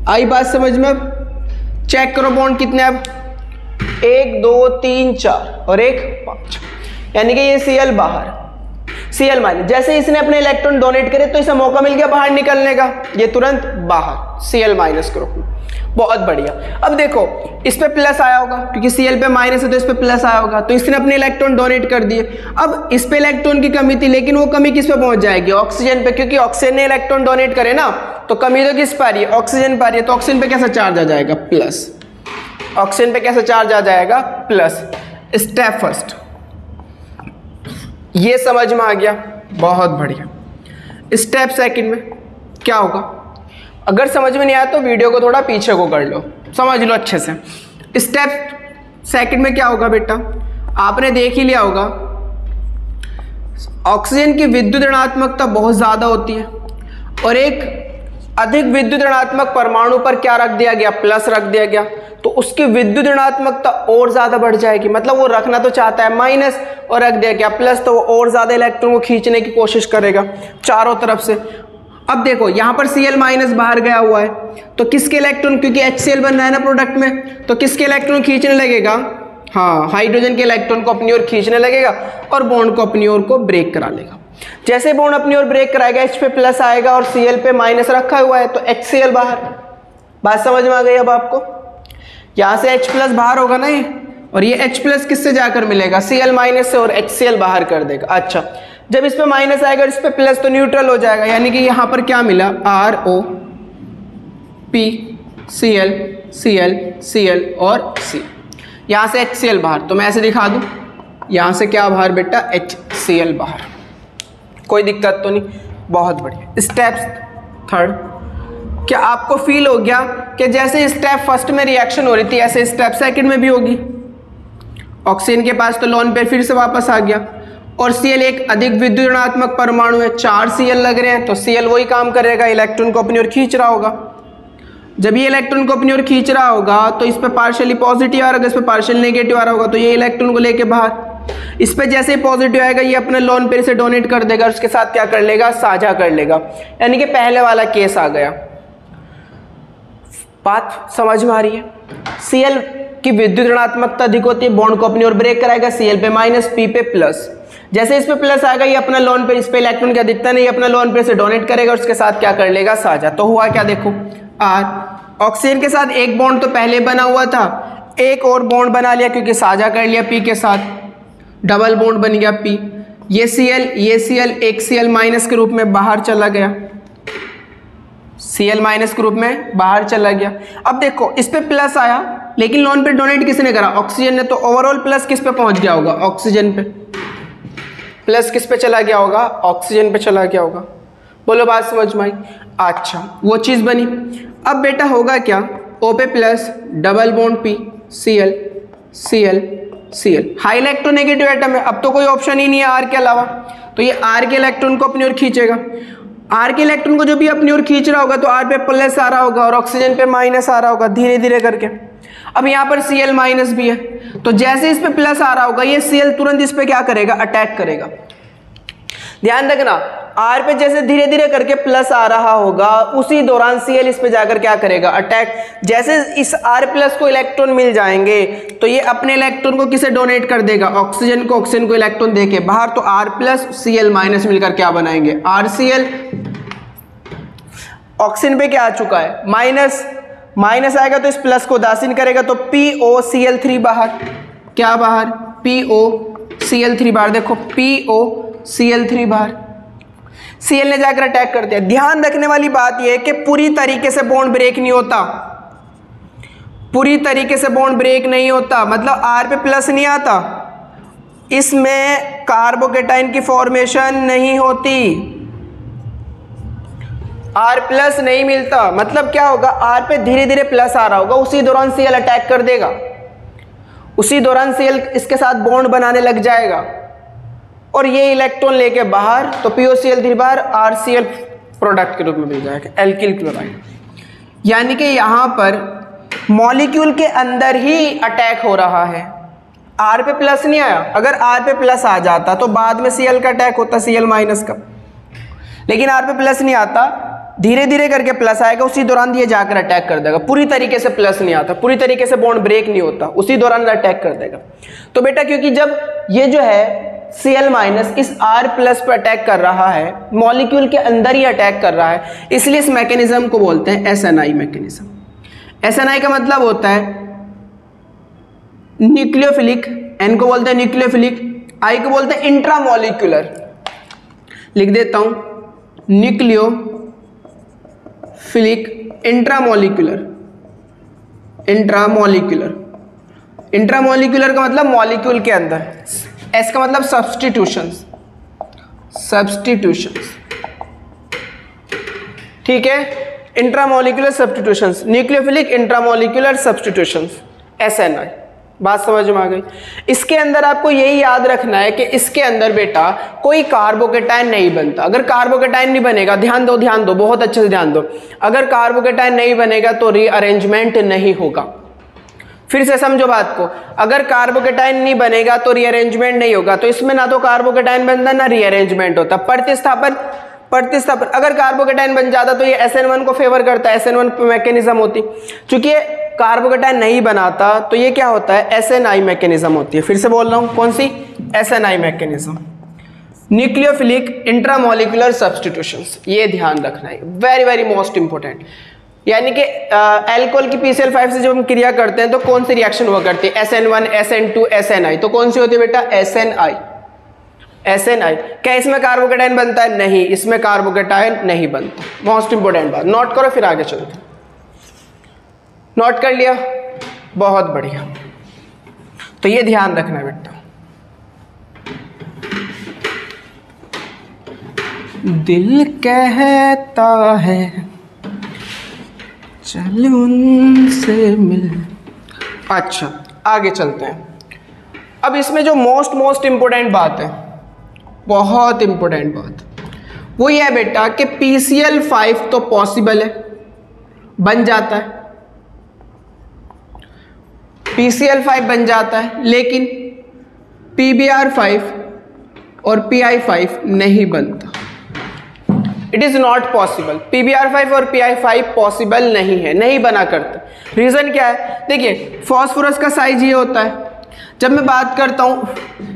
आई बात समझ में? अब चेक करो बॉन्ड कितने, अब 1 2 3 4 और 1 5, यानी कि ये Cl बाहर, Cl माइनस। जैसे इसने अपने इलेक्ट्रॉन डोनेट करे तो इसे मौका मिल गया बाहर निकलने का, ये तुरंत बाहर Cl माइनस ग्रुप में। बहुत बढ़िया। अब देखो इस पे प्लस आया होगा, क्योंकि Cl पे माइनस है तो इस पे प्लस आया होगा, तो इसने अपने इलेक्ट्रॉन डोनेट कर दिए। अब इस पे इलेक्ट्रॉन की कमी थी, लेकिन वो कमी किस पे पहुंच जाएगी? ऑक्सीजन पे, क्योंकि ऑक्सीजन ने इलेक्ट्रॉन डोनेट करे ना, तो कमी तो किस पे आ रही है? ऑक्सीजन पे आ रही है। तो ऑक्सीजन पे कैसा चार्ज आ जाएगा? प्लस। ऑक्सीजन पे कैसा चार्ज आ जाएगा? प्लस। स्टेप फर्स्ट ये समझ में आ गया, बहुत बढ़िया। स्टेप सेकंड में क्या होगा? अगर समझ में नहीं आया तो वीडियो को थोड़ा पीछे को कर लो, समझ लो अच्छे से। स्टेप सेकंड में क्या होगा बेटा? आपने देख ही लिया होगा, ऑक्सीजन की विद्युत ऋणात्मकता बहुत ज़्यादा होती है और एक अधिक विद्युत ऋणात्मक परमाणु पर क्या रख दिया गया? प्लस रख दिया गया, तो उसकी विद्युत ऋणात्मकता और ज़्यादा बढ़ जाएगी। मतलब वो रखना तो चाहता है माइनस और रख दिया गया प्लस, तो वो और ज़्यादा इलेक्ट्रॉन को खींचने की कोशिश करेगा चारों तरफ से। अब देखो यहाँ पर Cl माइनस बाहर गया हुआ है, तो किसके इलेक्ट्रॉन, क्योंकि HCl बन रहा है ना प्रोडक्ट में, तो किसके इलेक्ट्रॉन खींचने लगेगा, हाँ हाइड्रोजन के इलेक्ट्रॉन को अपनी ओर खींचने लगेगा और बॉन्ड को अपनी ओर को ब्रेक करा लेगा। जैसे बॉन्ड अपनी ओर ब्रेक कराएगा H पे प्लस आएगा और Cl पे माइनस रखा हुआ है, तो HCl बाहर। बात समझ में आ गई अब आपको? यहाँ से H प्लस बाहर होगा ना ये, और ये H प्लस किससे जाकर मिलेगा, Cl माइनस से, और HCl बाहर कर देगा। अच्छा, जब इस पे माइनस आएगा और इस पे प्लस तो न्यूट्रल हो जाएगा, यानी कि यहाँ पर क्या मिला, RO P Cl Cl Cl और C। यहाँ से HCl बाहर, तो मैं ऐसे दिखा दूँ, यहाँ से क्या बाहर बेटा, HCl बाहर। कोई दिक्कत तो नहीं, बहुत बढ़िया। स्टेप थर्ड, क्या आपको फील हो गया कि जैसे स्टेप फर्स्ट में रिएक्शन हो रही थी ऐसे स्टेप सेकंड में भी होगी। ऑक्सीजन के पास तो लोन पेयर फिर से वापस आ गया, और Cl एक अधिक विद्युत ऋणात्मक परमाणु है, 4 Cl लग रहे हैं, तो Cl वही काम करेगा, इलेक्ट्रॉन को अपनी ओर खींच रहा होगा। जब ये इलेक्ट्रॉन को अपनी ओर खींच रहा होगा तो इस पे पार्शियली पॉजिटिव आ रहा होगा, इस पे पार्शियल नेगेटिव आ रहा होगा, तो ये इलेक्ट्रॉन को लेके बाहर। इस पे जैसे ही पॉजिटिव आएगा ये अपने लोन पेयर से डोनेट कर देगा, उसके साथ क्या कर लेगा, साझा कर लेगा, यानी कि पहले वाला केस आ गया। बात समझ में आ रही है? Cl की विद्युत ऋणात्मकता अधिक होती है, बॉन्ड को अपनी ओर ब्रेक कराएगा, Cl पे माइनस, P पे प्लस। जैसे इस पे प्लस आएगा ये अपना लोन पेयर, इस पे इलेक्ट्रॉन की अधिकता नहीं, अपना लोन पेयर से डोनेट करेगा, उसके साथ क्या कर लेगा, साझा। तो हुआ क्या, देखो R ऑक्सीजन के साथ एक बॉन्ड तो पहले बना हुआ था, एक और बॉन्ड बना लिया क्योंकि साझा कर लिया P के साथ, डबल बॉन्ड बन गया P। ये Cl एक Cl माइनस के रूप में बाहर चला गया, Cl माइनस के रूप में बाहर चला गया। अब देखो इस पे प्लस आया, लेकिन लोन पे डोनेट किसने करा, ऑक्सीजन ने, तो ओवरऑल प्लस किस पे पहुंच गया होगा, ऑक्सीजन पे। प्लस किस पे चला गया होगा, ऑक्सीजन पे चला गया होगा। बोलो बात समझ में आई? अच्छा, वो चीज बनी। अब बेटा होगा क्या, O पे plus, double bond P, Cl Cl Cl, high electronegative atom है, अब तो कोई ऑप्शन ही नहीं है R के अलावा, तो ये R के इलेक्ट्रॉन को अपनी ओर खींचेगा। R के इलेक्ट्रॉन को जो भी अपनी ओर खींच रहा होगा तो R पे प्लस आ रहा होगा और ऑक्सीजन पे माइनस आ रहा होगा, धीरे धीरे करके। अब यहाँ पर Cl माइनस भी है, तो जैसे इस पे प्लस आ रहा होगा ये Cl तुरंत इस पे क्या करेगा, अटैक करेगा। ध्यान रखना, R पे जैसे धीरे धीरे करके प्लस आ रहा होगा उसी दौरान Cl इस पे जाकर क्या करेगा, अटैक। जैसे इस R प्लस को इलेक्ट्रॉन मिल जाएंगे तो ये अपने इलेक्ट्रॉन को किसे डोनेट कर देगा, ऑक्सीजन को इलेक्ट्रॉन देके बाहर, तो R प्लस Cl माइनस मिलकर क्या बनाएंगे, RCl। ऑक्सीजन पे क्या आ चुका है, माइनस, माइनस आएगा तो इस प्लस को उदासीन करेगा, तो POCl3 बाहर, क्या बाहर, POCl3 बाहर। देखो POCl3 बाहर, Cl ने जाकर अटैक कर दिया। ध्यान रखने वाली बात यह है कि पूरी तरीके से बॉन्ड ब्रेक नहीं होता, पूरी तरीके से बॉन्ड ब्रेक नहीं होता, मतलब R पे प्लस नहीं आता, इसमें कार्बोकेटाइन की फॉर्मेशन नहीं होती, R प्लस नहीं मिलता। मतलब क्या होगा, R पे धीरे धीरे प्लस आ रहा होगा, उसी दौरान Cl अटैक कर देगा, उसी दौरान Cl इसके साथ बॉन्ड बनाने लग जाएगा और ये इलेक्ट्रॉन लेके बाहर, तो POCl3 बाहर, RCl प्रोडक्ट के रूप में मिल जाएगा, एल्किल क्लोराइड। यानी कि यहाँ पर मॉलिक्यूल के अंदर ही अटैक हो रहा है, R पे प्लस नहीं आया। अगर R पे प्लस आ जाता तो बाद में Cl का अटैक होता, Cl माइनस का, लेकिन R पे प्लस नहीं आता, धीरे धीरे करके प्लस आएगा, उसी दौरान ये जाकर अटैक कर देगा। पूरी तरीके से प्लस नहीं आता, पूरी तरीके से बॉन्ड ब्रेक नहीं होता, उसी दौरान अटैक कर देगा। तो बेटा क्योंकि जब ये जो है Cl माइनस इस R प्लस पर अटैक कर रहा है, मॉलिक्यूल के अंदर ही अटैक कर रहा है, इसलिए इस मैकेनिज्म को बोलते हैं SNI मैकेनिज्म। SNI का मतलब होता है न्यूक्लियोफिलिक, N को बोलते हैं न्यूक्लियोफिलिक, I को बोलते हैं इंट्रामोलिकुलर। लिख देता हूं, न्यूक्लियोफिलिक इंट्रामोलिकुलर, इंट्रामोलिकुलर, इंट्रामोलिकुलर का मतलब मॉलिक्यूल के अंदर, S का मतलब सब्स्टिट्यूशंस, सब्स्टिट्यूशंस, ठीक है, intramolecular substitutions, nucleophilic intramolecular substitutions, SNI। बात समझ में आ गई? इसके अंदर आपको यही याद रखना है कि इसके अंदर बेटा कोई कार्बोकेटाइन नहीं बनता। अगर कार्बोकेटाइन नहीं बनेगा, ध्यान दो ध्यान दो, बहुत अच्छे से ध्यान दो, अगर कार्बोकेटाइन नहीं बनेगा तो रीअरेंजमेंट नहीं होगा। फिर से समझो बात को, अगर कार्बोकेटाइन नहीं बनेगा तो रीअरेंजमेंट नहीं होगा। तो इसमें ना तो कार्बोकेटाइन बनता ना रीअरेंजमेंट होता। प्रतिस्थापन प्रतिस्थापन, अगर कार्बोकेटाइन बन जाता तो ये SN1 को फेवर करता है, SN1 मैकेनिज्म होती। चूंकि ये कार्बोकेटाइन नहीं बनाता तो ये क्या होता है, SNI मैकेनिज्म होती है। फिर से बोल रहा हूं, कौन सी, SNI mechanism, nucleophilic intramolecular substitutions. ये ध्यान रखना है, वेरी वेरी मोस्ट इंपॉर्टेंट। यानी कि एल्कोहल की PCl5 से जब हम क्रिया करते हैं तो कौन सी रिएक्शन हुआ करती है, SN1 SN2 SNI, तो कौन सी होती है बेटा, SNI। SNI क्या इसमें कार्बोकेटाइन बनता है, नहीं, इसमें कार्बोकेटाइन नहीं बनता। मोस्ट इंपोर्टेंट बात, नोट करो फिर आगे चलते। नोट कर लिया, बहुत बढ़िया। तो ये ध्यान रखना है बेटा, दिल कहता है चल उनसे मिल। अच्छा आगे चलते हैं। अब इसमें जो मोस्ट इंपोर्टेंट बात है, बहुत इंपोर्टेंट बात, वो ये है बेटा कि PCl5 तो पॉसिबल है, बन जाता है, PCl5 बन जाता है, लेकिन PBr5 और PI5 नहीं बनता। It is not possible, PBr5 और PI5 पॉसिबल नहीं है, नहीं बना करते। रीजन क्या है, देखिए फास्फोरस का साइज ये होता है। जब मैं बात करता हूं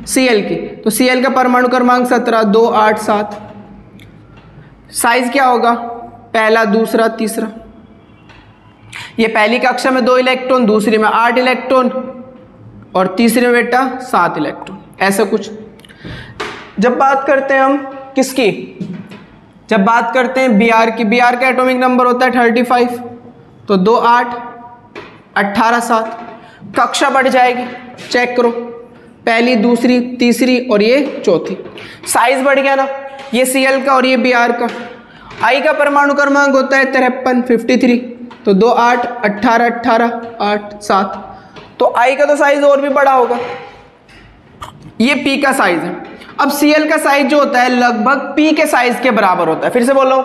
Cl की, तो Cl का परमाणु क्रमांक 17, 2, 8, 7। साइज क्या होगा, पहला, दूसरा, तीसरा। ये पहली कक्षा में 2 इलेक्ट्रॉन, दूसरी में 8 इलेक्ट्रॉन और तीसरे में बेटा 7 इलेक्ट्रॉन, ऐसा कुछ। जब बात करते हैं हम किसकी, जब बात करते हैं Br की, Br का एटॉमिक नंबर होता है 35, तो 2, 8, 18, 7, कक्षा बढ़ जाएगी, चेक करो, पहली, दूसरी, तीसरी और ये चौथी। साइज बढ़ गया ना, ये Cl का और ये Br का। I का परमाणु क्रमांक होता है 53, 53, तो 2, 8, 18, 18, 8, 7, तो I का तो साइज और भी बड़ा होगा। ये P का साइज है। अब Cl का साइज जो होता है लगभग P के साइज के बराबर होता है। फिर से बोलो,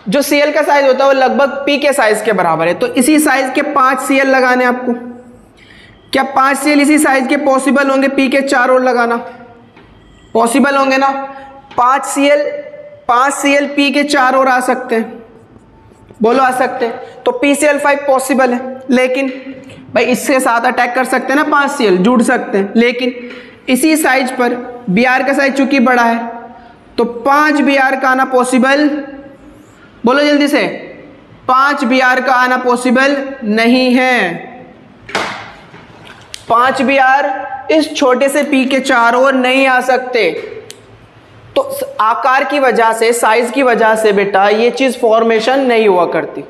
जो Cl का साइज होता है वो लगभग P के साइज के बराबर है। तो इसी साइज के 5 Cl लगाने आपको। क्या 5 Cl इसी साइज के पॉसिबल होंगे, P के 4 और लगाना पॉसिबल होंगे ना। 5 Cl P के 4 और आ सकते हैं, बोलो आ सकते हैं। तो PCl5 पॉसिबल है, लेकिन भाई इसके साथ अटैक कर सकते हैं ना, 5 Cl जुड़ सकते हैं, लेकिन इसी साइज पर Br का साइज चूंकि बड़ा है तो 5 Br का आना पॉसिबल, बोलो जल्दी से, 5 Br का आना पॉसिबल नहीं है। 5 Br इस छोटे से P के 4 और नहीं आ सकते। तो आकार की वजह से, साइज की वजह से बेटा ये चीज फॉर्मेशन नहीं हुआ करती।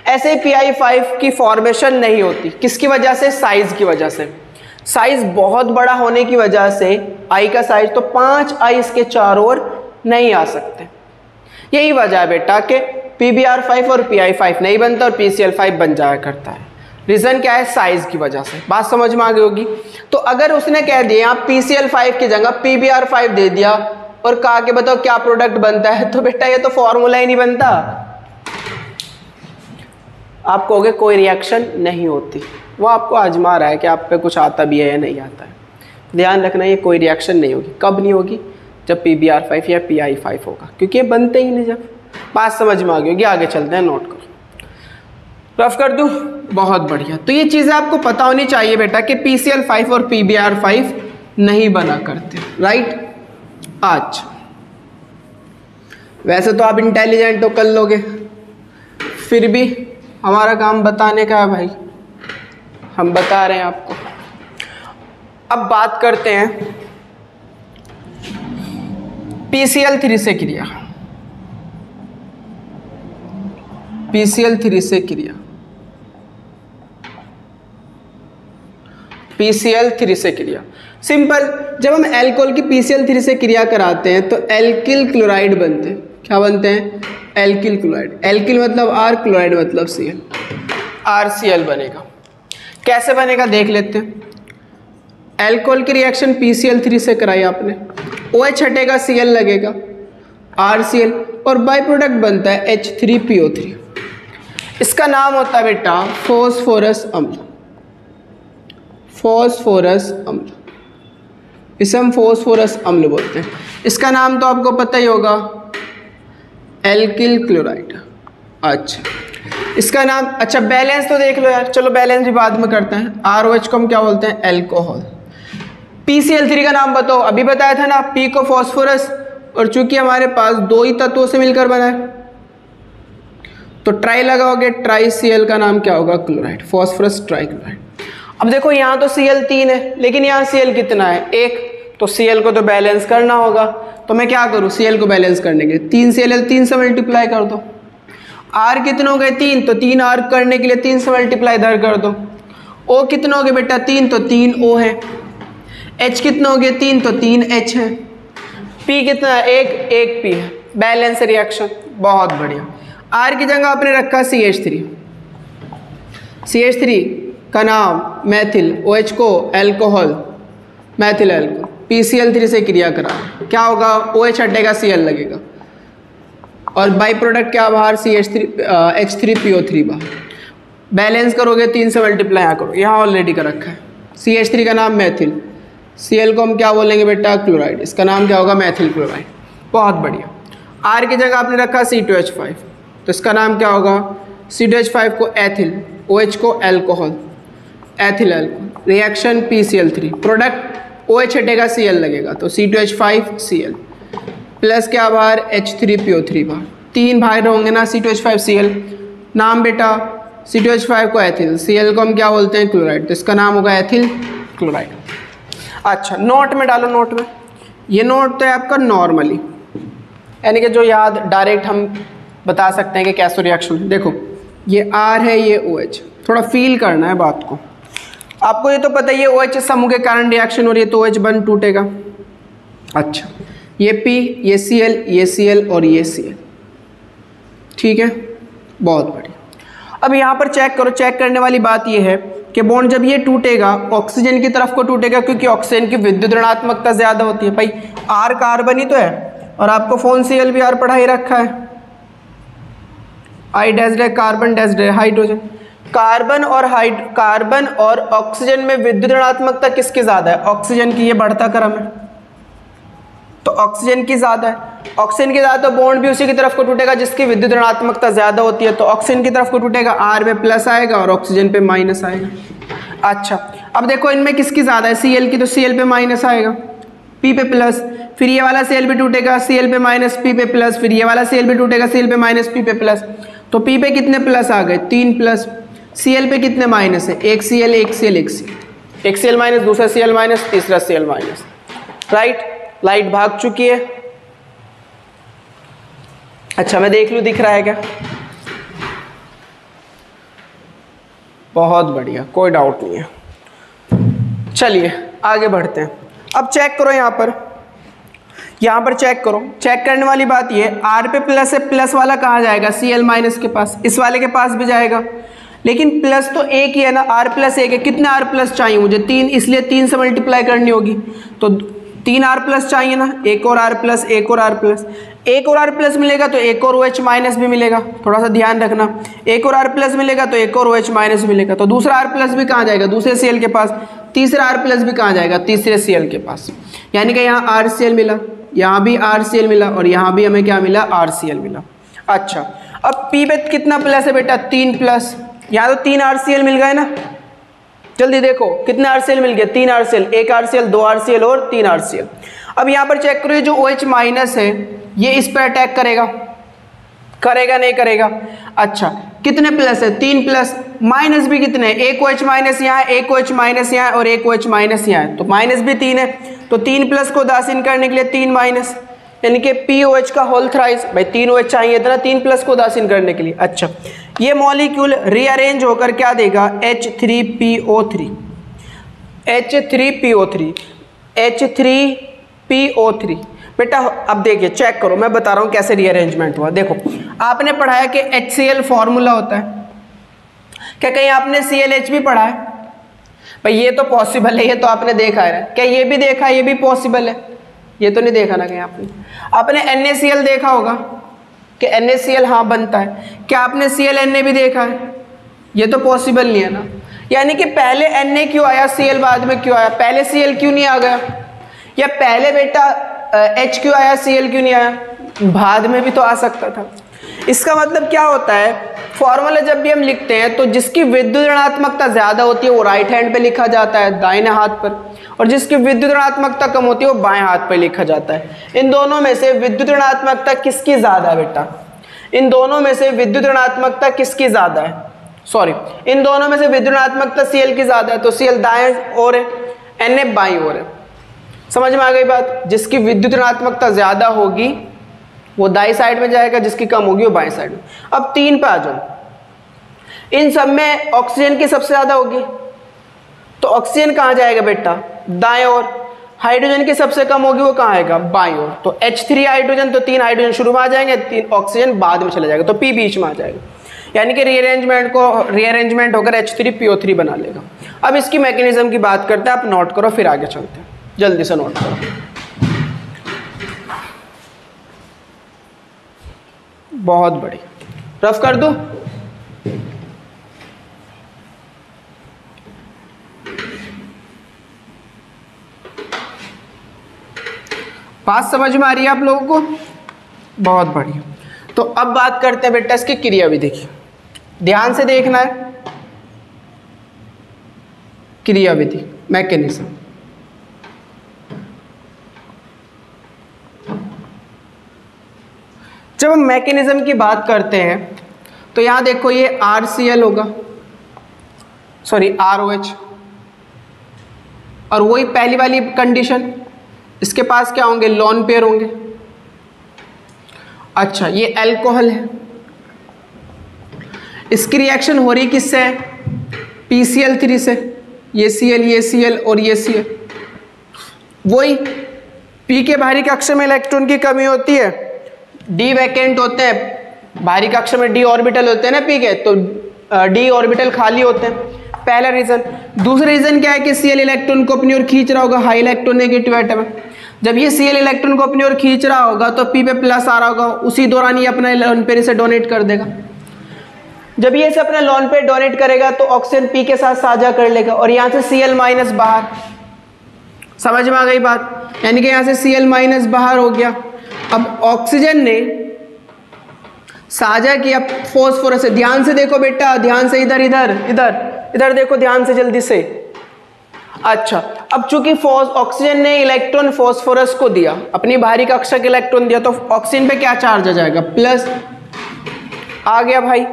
ऐसे PI5 की फॉर्मेशन नहीं होती, किसकी वजह से, साइज की वजह से। साइज बहुत बड़ा होने की वजह से I का साइज, तो 5 I इसके 4 और नहीं आ सकते। यही वजह है बेटा कि PBr5 और PI5 नहीं बनता और PCl5 बन जाया करता है। रीजन क्या है, साइज की वजह से। बात समझ में आ गई होगी। तो अगर उसने कह दिया PCl5 की जगह PBr5 दे दिया और कहा कि बताओ क्या प्रोडक्ट बनता है, तो बेटा ये तो फॉर्मूला ही नहीं बनता। आप कहोगे कोई रिएक्शन नहीं होती, वो आपको आजमा रहा है कि आप पे कुछ आता भी है या नहीं आता है। ध्यान रखना, ये कोई रिएक्शन नहीं होगी। कब नहीं होगी, जब PBr5 या PI5 होगा, क्योंकि ये बनते ही नहीं। जब बात समझ में आ गई होगी, आगे चलते हैं, नोट करो, रफ कर दूं, बहुत बढ़िया। तो ये चीज़ें आपको पता होनी चाहिए बेटा कि PCl5 और PBr5 नहीं बना करते, राइट। अच्छा, वैसे तो आप इंटेलिजेंट हो, कर लोगे, फिर भी हमारा काम बताने का है भाई, हम बता रहे हैं आपको। अब बात करते हैं PCl3 से क्रिया। PCl3 से क्रिया, PCl3 से क्रिया सिंपल। जब हम अल्कोहल की PCl3 से क्रिया कराते हैं तो एल्किल क्लोराइड बनते हैं। क्या बनते हैं, एल्किल क्लोराइड। एल्किल मतलब R, क्लोराइड मतलब Cl, RCl बनेगा। कैसे बनेगा देख लेते हैं। अल्कोहल की रिएक्शन PCl3 से कराई आपने, OH हटेगा, Cl लगेगा, RCl, और बाई प्रोडक्ट बनता है H3PO3। इसका नाम होता है बेटा फॉस्फोरस अम्ल। फॉस्फोरस अम्ल, इसे हम फॉस्फोरस अम्ल बोलते हैं। इसका नाम तो आपको पता ही होगा, एल्किल क्लोराइड। अच्छा इसका नाम, अच्छा बैलेंस तो देख लो यार, चलो बैलेंस भी बाद में करते हैं। ROH को हम क्या बोलते हैं? एल्कोहल। PCl3 का नाम बताओ, अभी बताया था ना, P को फॉस्फोरस, और चूंकि हमारे पास दो ही तत्वों से मिलकर बना है तो ट्राई लगाओगे, ट्राई Cl का नाम क्या होगा? Chloride, phosphorus trichloride. अब देखो यहाँ तो Cl3 है लेकिन यहाँ Cl कितना है? 1, तो Cl को तो बैलेंस करना होगा, तो मैं क्या करूँ Cl को बैलेंस करने के लिए 3Cl 3 से मल्टीप्लाई कर दो। R कितने हो गए? 3, तो 3R करने के लिए 3 से मल्टीप्लाई इधर कर दो। O कितने हो गए बेटा? 3, तो 3O है। H कितने हो गए? 3, तो 3H है। P कितना है? 1 P है। बैलेंस रिएक्शन, बहुत बढ़िया। R की जगह आपने रखा CH3, CH3 का नाम मैथिल, OH को एल्कोहल, मैथिल एल्कोहल, PCl3 से क्रिया करा, क्या होगा? OH हटेगा, Cl लगेगा, और बाई प्रोडक्ट क्या बाहर? H3PO3 बाहर। बैलेंस करोगे 3 से मल्टीप्लाई यहाँ करो, यहाँ ऑलरेडी कर रखा है। CH3 का नाम मैथिल, Cl को हम क्या बोलेंगे बेटा? क्लोराइड, इसका नाम क्या होगा? मैथिल क्लोराइड। बहुत बढ़िया। R की जगह आपने रखा C2H5, तो इसका नाम क्या होगा? C2H5 को एथिल, OH को alcohol, ethyl alcohol, reaction PCl3, product OH हटेगा, Cl लगेगा, तो C2H5Cl प्लस क्या बाहर? H3PO3 बाहर, 3 बाहर होंगे ना, C2H5Cl, नाम बेटा C2H5 को एथिल, Cl को हम क्या बोलते हैं? क्लोराइड, तो इसका नाम होगा एथिल क्लोराइड। अच्छा नोट में डालो, नोट में, ये नोट तो है आपका नॉर्मली, यानी कि जो याद डायरेक्ट हम बता सकते हैं कि कैसे रिएक्शन। देखो ये R है, ये OH, थोड़ा फील करना है बात को। आपको ये तो पता ही है OH समूह के कारण रिएक्शन हो रही है तो OH बन टूटेगा। अच्छा ये P, ये Cl, ये Cl और ये Cl, ठीक है, बहुत बढ़िया। अब यहाँ पर चेक करो, चेक करने वाली बात ये है कि बॉन्ड जब ये टूटेगा ऑक्सीजन की तरफ को टूटेगा, क्योंकि ऑक्सीजन की विद्युत ऋणात्मकता ज़्यादा होती है। भाई R कार्बन ही तो है, और आपको फोन Cl भी R पढ़ा ही रखा है, I डैश है, कार्बन डैश है, हाइड्रोजन। कार्बन और ऑक्सीजन में विद्युत ऋणात्मकता किसकी ज़्यादा है? ऑक्सीजन की, ये बढ़ता क्रम है तो ऑक्सीजन की ज़्यादा है। ऑक्सीजन की ज़्यादा तो बॉन्ड भी उसी की तरफ को टूटेगा जिसकी विद्युत ऋणात्मकता ज़्यादा होती है, तो ऑक्सीजन की तरफ को टूटेगा, R पे प्लस आएगा और ऑक्सीजन पे माइनस आएगा। अच्छा अब देखो इनमें किसकी ज़्यादा है? Cl की, तो Cl पे माइनस आएगा, P पे प्लस, फिर ये वाला Cl भी टूटेगा, Cl पे माइनस, P पे प्लस, फिर ये वाला Cl भी टूटेगा, Cl पे माइनस, P पे प्लस, तो P पे कितने प्लस आ गए? 3 प्लस। Cl पे कितने माइनस है? एक Cl, एक Cl, एक Cl, एक Cl माइनस, दूसरा Cl माइनस, तीसरा Cl माइनस, राइट। लाइट भाग चुकी है। अच्छा मैं देख लूं दिख रहा है क्या? बहुत बढ़िया, कोई डाउट नहीं है। चलिए आगे बढ़ते हैं। अब चेक करो यहाँ पर चेक करो। चेक करने वाली बात ये, R पे प्लस है, प्लस वाला कहाँ जाएगा? Cl माइनस के पास, इस वाले के पास भी जाएगा, लेकिन प्लस तो एक ही है ना, R प्लस एक है। कितने R प्लस चाहिए मुझे? 3, इसलिए 3 से मल्टीप्लाई करनी होगी, तो 3 R प्लस चाहिए ना, एक और R प्लस, एक और R प्लस, एक और R प्लस मिलेगा तो एक और OH माइनस भी मिलेगा, थोड़ा सा ध्यान रखना। एक और R प्लस मिलेगा तो एक और OH माइनस मिलेगा, तो दूसरा R प्लस भी कहाँ जाएगा? दूसरे Cl के पास। तीसरा R प्लस भी कहाँ जाएगा? तीसरे Cl के पास। यानी कि यहाँ RCl मिला, यहाँ भी RCl मिला, और यहाँ भी हमें क्या मिला? RCl मिला। अच्छा अब P पे कितना प्लस है बेटा? 3 प्लस, यहाँ तो 3 RCl मिल गए ना, जल्दी देखो कितने RCl मिल गए? 3 RCl, 1 RCl, 2 RCl और 3 RCl। अब यहाँ पर चेक करो, जो OH माइनस है ये इस पर अटैक करेगा, करेगा नहीं करेगा? अच्छा कितने प्लस है? 3 प्लस, माइनस भी कितने? एक OH माइनस यहाँ, एक OH माइनस यहाँ और एक OH माइनस यहाँ है, तो माइनस भी 3 है, तो 3 प्लस को उदासीन करने के लिए 3 माइनस, यानी कि POH का होल थ्राइस। भाई 3 OH चाहिए था ना 3 प्लस को उदासीन करने के लिए। अच्छा ये मॉलिक्यूल रीअरेंज होकर क्या देगा? H3PO3, H3PO3, H3PO3। बेटा अब देखिए चेक करो, मैं बता रहा हूँ कैसे रीअरेंजमेंट हुआ। देखो आपने पढ़ाया कि HCl फॉर्मूला होता है, क्या कहीं आपने ClH भी पढ़ा है? भाई ये तो पॉसिबल है, ये तो आपने देखा है। क्या ये भी देखा है ये भी पॉसिबल है? ये तो नहीं देखा ना कहीं आपने NaCl देखा होगा कि NaCl हाँ बनता है। क्या आपने ClNa भी देखा है? ये तो पॉसिबल नहीं है ना। यानी कि पहले Na क्यों आया, Cl बाद में क्यों आया? पहले Cl क्यों नहीं आ गया? या पहले बेटा H क्यों आया, Cl क्यों नहीं आया? बाद में भी तो आ सकता था। इसका मतलब क्या होता है, फॉर्मूला जब भी हम लिखते हैं तो जिसकी विद्युत ऋणात्मकता ज़्यादा होती है वो राइट हैंड पे लिखा जाता है, दाहिने हाथ पर, और जिसकी विद्युत ऋणात्मकता कम होती है वो बाएं हाथ पर लिखा जाता है। इन दोनों में से विद्युत ऋणात्मकता किसकी ज़्यादा है बेटा? इन दोनों में से विद्युत ऋणात्मकता किसकी ज़्यादा है? सॉरी, इन दोनों में से विद्युत ऋणात्मकता Cl की ज़्यादा है, तो Cl दाएं ओर है, Na बाईं ओर है। समझ में आ गई बात? जिसकी विद्युत ऋणात्मकता ज़्यादा होगी वो दाईं साइड में जाएगा, जिसकी कम होगी वो बाएं साइड में। अब 3 पे आ जाओ। इन सब में ऑक्सीजन की सबसे ज़्यादा होगी, तो ऑक्सीजन कहाँ जाएगा बेटा? दाएं ओर। हाइड्रोजन की सबसे कम होगी, वो कहाँ आएगा? बाईं ओर। तो H3 हाइड्रोजन, तो 3 हाइड्रोजन शुरू में आ जाएंगे, 3 ऑक्सीजन बाद में चला जाएगा, तो P बीच में आ जाएगा। यानी कि रीअरेंजमेंट होकर H3PO3 बना लेगा। अब इसकी मैकेनिज्म की बात करते हैं, आप नोट करो फिर आगे चलते हैं, जल्दी से नोट करो। बहुत बढ़िया, रफ कर दूं? बात समझ में आ रही है आप लोगों को? बहुत बढ़िया। तो अब बात करते हैं बेटा इसकी क्रियाविधि की, ध्यान से देखना है। क्रियाविधि, मैकेनिज्म। जब हम मैकेनिज्म की बात करते हैं तो यहां देखो ये RCl होगा, सॉरी ROH, और वही पहली वाली कंडीशन, इसके पास क्या होंगे? लोन पेयर होंगे। अच्छा, ये अल्कोहल है, इसकी रिएक्शन हो रही किससे है? PCl3 से। ये Cl और ये Cl, वही P के बाहरी कक्ष में इलेक्ट्रॉन की कमी होती है, D वैकेंट होते हैं, बाहरी कक्ष में D ऑर्बिटल होते हैं ना P के, तो D ऑर्बिटल खाली होते हैं, पहला रीजन। दूसरा रीजन क्या है कि Cl इलेक्ट्रॉन को अपनी ओर खींच रहा होगा, हाई इलेक्ट्रोनेगेटिव एटम है। जब ये Cl इलेक्ट्रॉन को अपनी ओर खींच रहा होगा तो P पे प्लस आ रहा होगा, उसी दौरान ये अपना लोन पेयर इसे डोनेट कर देगा। जब ये इसे अपना लोन पेयर डोनेट करेगा तो ऑक्सीजन P के साथ साझा कर लेगा, और यहाँ से Cl माइनस बाहर। समझ में आ गई बात? यानी कि यहाँ से Cl माइनस बाहर हो गया। अब ऑक्सीजन ने साझा किया फॉस्फोरस से, ध्यान से देखो बेटा, ध्यान से, इधर इधर इधर इधर देखो ध्यान से, जल्दी से। अच्छा, अब चूंकि ऑक्सीजन ने इलेक्ट्रॉन फॉस्फोरस को दिया, अपनी बाहरी कक्षा के इलेक्ट्रॉन दिया, तो ऑक्सीजन पे क्या चार्ज आ जाएगा? प्लस आ गया भाई,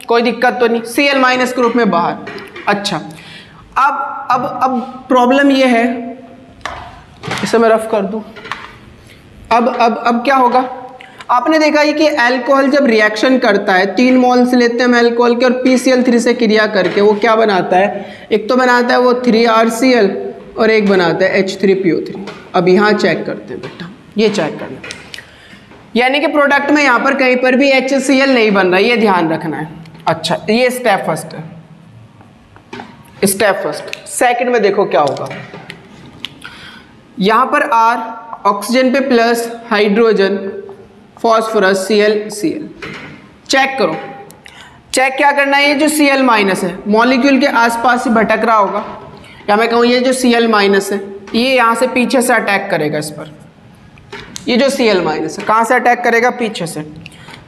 कोई दिक्कत तो नहीं, Cl माइनस के रूप में बाहर। अच्छा, अब प्रॉब्लम ये है, इसे मैं रफ कर दूं। अब क्या होगा? आपने देखा है कि अल्कोहल जब रिएक्शन करता है, 3 मोल्स लेते हैं हम अल्कोहल के, और PCl3 से क्रिया करके वो क्या बनाता है? एक तो बनाता है वो 3RCl और एक बनाता है H3PO3। अब यहाँ चेक करते हैं बेटा, ये चेक करना, यानी कि प्रोडक्ट में यहाँ पर कहीं पर भी HCl नहीं बन रहा, ये ध्यान रखना है। अच्छा, ये स्टेप फर्स्ट है, स्टेप फर्स्ट। सेकंड में देखो क्या होगा, यहाँ पर R, ऑक्सीजन पे plus, hydrogen, phosphorus, Cl check करो। चेक क्या करना है? ये जो Cl माइनस है मॉलिक्यूल के आसपास ही भटक रहा होगा, या मैं कहूँ ये जो Cl माइनस है ये यहाँ से पीछे से अटैक करेगा इस पर। ये जो Cl माइनस है कहाँ से अटैक करेगा? पीछे से।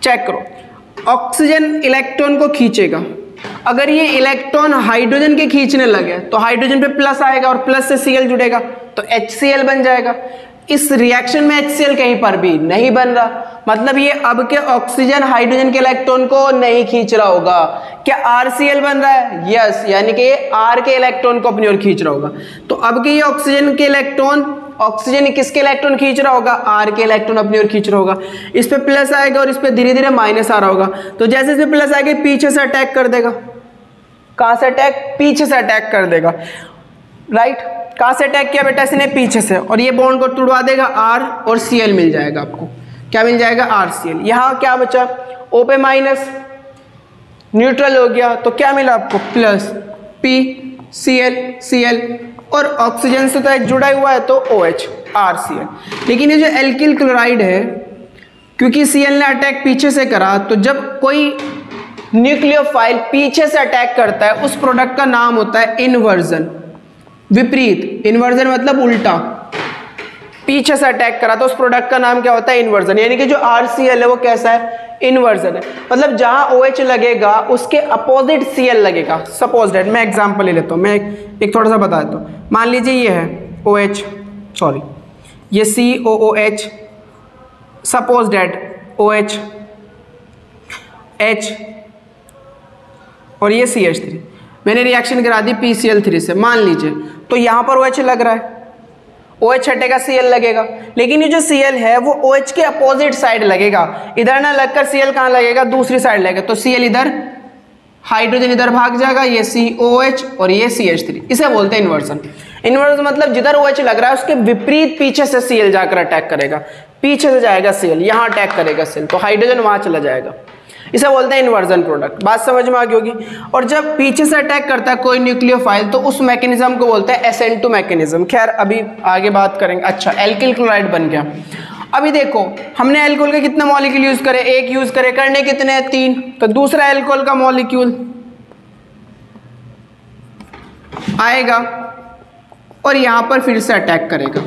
चेक करो, ऑक्सीजन इलेक्ट्रॉन को खींचेगा, अगर ये इलेक्ट्रॉन हाइड्रोजन के खींचने लगे तो हाइड्रोजन पे प्लस आएगा और प्लस से Cl जुड़ेगा तो HCl बन जाएगा। इस रिएक्शन में HCl कहीं पर भी नहीं बन रहा, मतलब ये अब के ऑक्सीजन हाइड्रोजन के इलेक्ट्रॉन को नहीं खींच रहा होगा। क्या RCl बन रहा है? यस, यानी कि ये R के इलेक्ट्रॉन को अपनी ओर खींच रहा होगा। तो अब के ये ऑक्सीजन के इलेक्ट्रॉन, ऑक्सीजन किसके इलेक्ट्रॉन खींच रहा होगा? R के इलेक्ट्रॉन अपनी ओर खींच रहा होगा। इस पे प्लस आएगा और इस पे धीरे धीरे माइनस आ रहा होगा, तो जैसे इसमें प्लस आएगा पीछे से अटैक कर देगा। कहाँ से अटैक? पीछे से अटैक कर देगा, राइट। कहाँ से अटैक किया बेटा? इसने पीछे से, और ये बॉन्ड को तोड़वा देगा, R और Cl मिल जाएगा आपको। क्या मिल जाएगा? RCl। यहाँ क्या बचा? O पे माइनस, न्यूट्रल हो गया, तो क्या मिला आपको? प्लस P, Cl, और ऑक्सीजन से तो H जुड़ा हुआ है तो OH, RCl। लेकिन ये जो एल्किल क्लोराइड है, क्योंकि Cl ने अटैक पीछे से करा, तो जब कोई न्यूक्लियोफाइल पीछे से अटैक करता है उस प्रोडक्ट का नाम होता है इन्वर्जन, विपरीत। इन्वर्जन मतलब उल्टा, पीछे से अटैक करा तो उस प्रोडक्ट का नाम क्या होता है? इन्वर्जन। यानी कि जो RCl है वो कैसा है? इन्वर्जन है। मतलब जहां OH लगेगा उसके अपोजिट Cl लगेगा। सपोज दैट, मैं एग्जांपल ले लेता हूं, मैं एक थोड़ा सा बता देता हूं। मान लीजिए ये है OH, सॉरी ये COOH, suppose that OH, H और ये CH3, मैंने रिएक्शन करा दी PCl3 से, मान लीजिए, तो यहां पर OH लग रहा है, OH हटेगा Cl लगेगा, लेकिन ये जो Cl है वो OH के अपोजिट साइड लगेगा, इधर ना लगकर Cl कहाँ लगेगा? दूसरी साइड लगेगा, तो Cl इधर, हाइड्रोजन इधर भाग जाएगा, ये COH और ये CH3, इसे बोलते हैं इन्वर्जन। इन्वर्जन मतलब जिधर OH लग रहा है उसके विपरीत पीछे से Cl जाकर अटैक करेगा, पीछे से जाएगा Cl, यहाँ अटैक करेगा Cl, तो हाइड्रोजन वहां चला जाएगा, इसे बोलते हैं इन्वर्जन प्रोडक्ट। बात समझ में आ गई होगी। और जब पीछे से अटैक करता है कोई न्यूक्लियोफाइल तो उस मैकेनिज्म को बोलते हैं SN2 मैकेनिज्म। खैर अभी आगे बात करेंगे। अच्छा, एल्किल क्लोराइड बन गया। अभी देखो हमने एल्कोहल के कितने मॉलिक्यूल यूज करे? एक यूज करे, करने कितने हैं? 3। तो दूसरा एल्कोहल का मॉलिक्यूल आएगा और यहां पर फिर से अटैक करेगा,